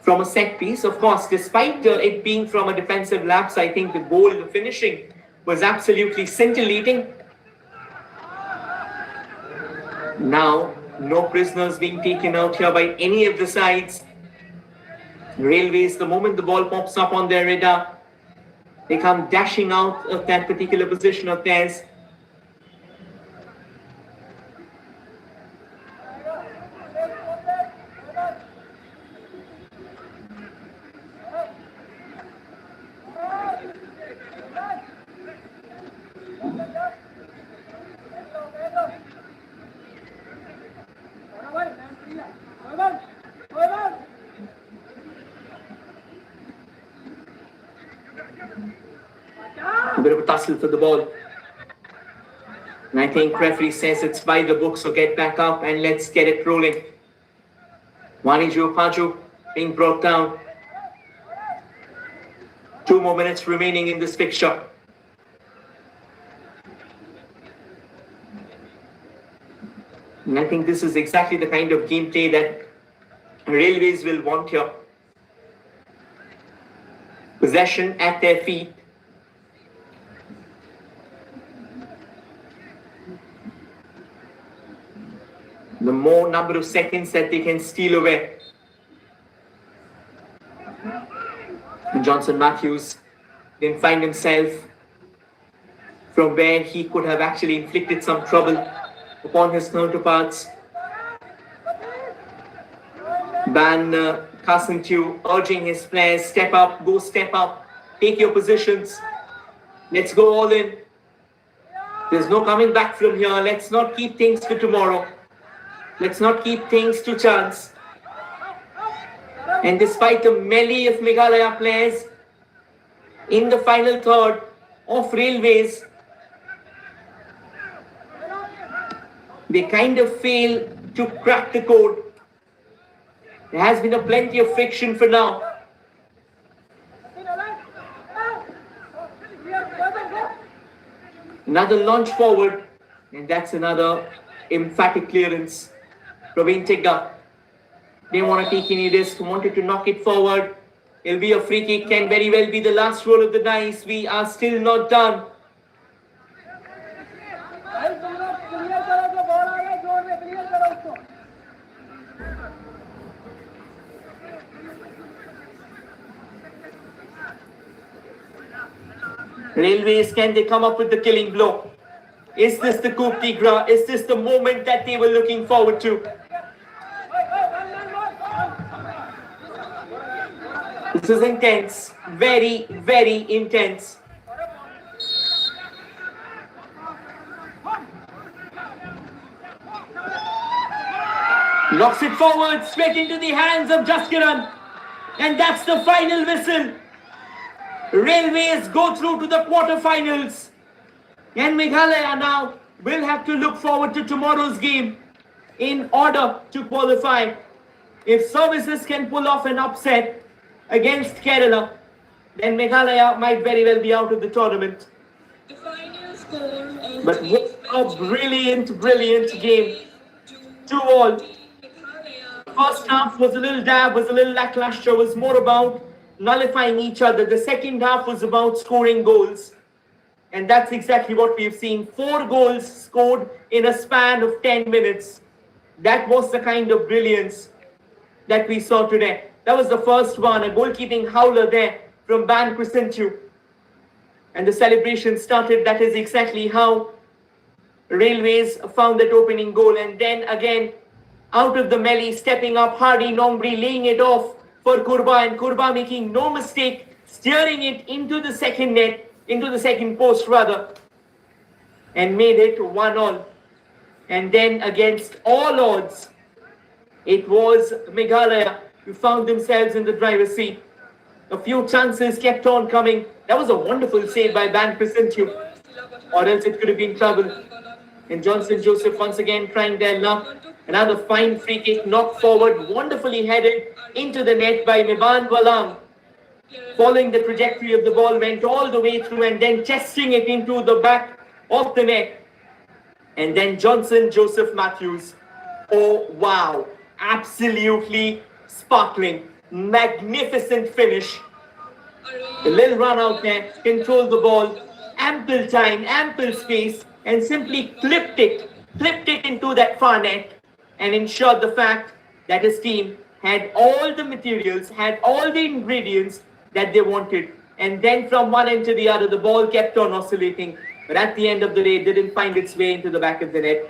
from a set piece. Of course, despite it being from a defensive lapse, I think the goal, the finishing was absolutely scintillating. Now, no prisoners being taken out here by any of the sides. Railways, the moment the ball pops up on their radar, they come dashing out of that particular position of theirs. A bit of a tussle for the ball. And I think referee says it's by the book, so get back up and let's get it rolling. Waniju Paju being brought down. 2 more minutes remaining in this fixture. And I think this is exactly the kind of gameplay that Railways will want here. Possession at their feet. The more number of seconds that they can steal away. And Johnson Matthews didn't find himself from where he could have actually inflicted some trouble upon his counterparts. Ban Kasantu urging his players, step up, go step up, take your positions. Let's go all in. There's no coming back from here. Let's not keep things to tomorrow. Let's not keep things to chance. And despite the melee of Meghalaya players in the final third of Railways, they kind of fail to crack the code. There has been a plenty of friction for now. Another launch forward, and that's another emphatic clearance. Praveen Tigga didn't want to take any risk, wanted to knock it forward. It'll be a free kick, can very well be the last roll of the dice. We are still not done. Railways, can they come up with the killing blow? Is this the coup de grace? Is this the moment that they were looking forward to? This is intense, very, very intense. Knocks it forward, straight into the hands of Jaskiran. And that's the final whistle. Railways go through to the quarterfinals. And Meghalaya now will have to look forward to tomorrow's game in order to qualify. If Services can pull off an upset against Kerala, then Meghalaya might very well be out of the tournament. The final score of But what a brilliant, brilliant game. 2-all. First half was a little dab, was a little lackluster, was more about nullifying each other. The second half was about scoring goals. And that's exactly what we've seen. 4 goals scored in a span of 10 minutes. That was the kind of brilliance that we saw today. That was the first one, a goalkeeping howler there from Ban Crisentu. And the celebration started. That is exactly how Railways found that opening goal. And then again, out of the melee, stepping up, Hardy Nombri laying it off for Kurba, and Kurba making no mistake, steering it into the second net, into the second post rather, and made it 1-all. And then against all odds, it was Meghalaya who found themselves in the driver's seat. A few chances kept on coming. That was a wonderful save by Ban Crisentu, or else it could have been trouble. And Johnson Joseph once again trying their luck. Another fine free kick knocked forward, wonderfully headed into the net by Miban Walam. Following the trajectory of the ball, went all the way through and then testing it into the back of the net. And then Johnson Joseph Matthews. Oh wow, absolutely sparkling, magnificent finish. A little run out there, controlled the ball, ample time, ample space, and simply clipped it into that far net, and ensured the fact that his team had all the materials, had all the ingredients that they wanted. And then from one end to the other, the ball kept on oscillating. But at the end of the day, it didn't find its way into the back of the net.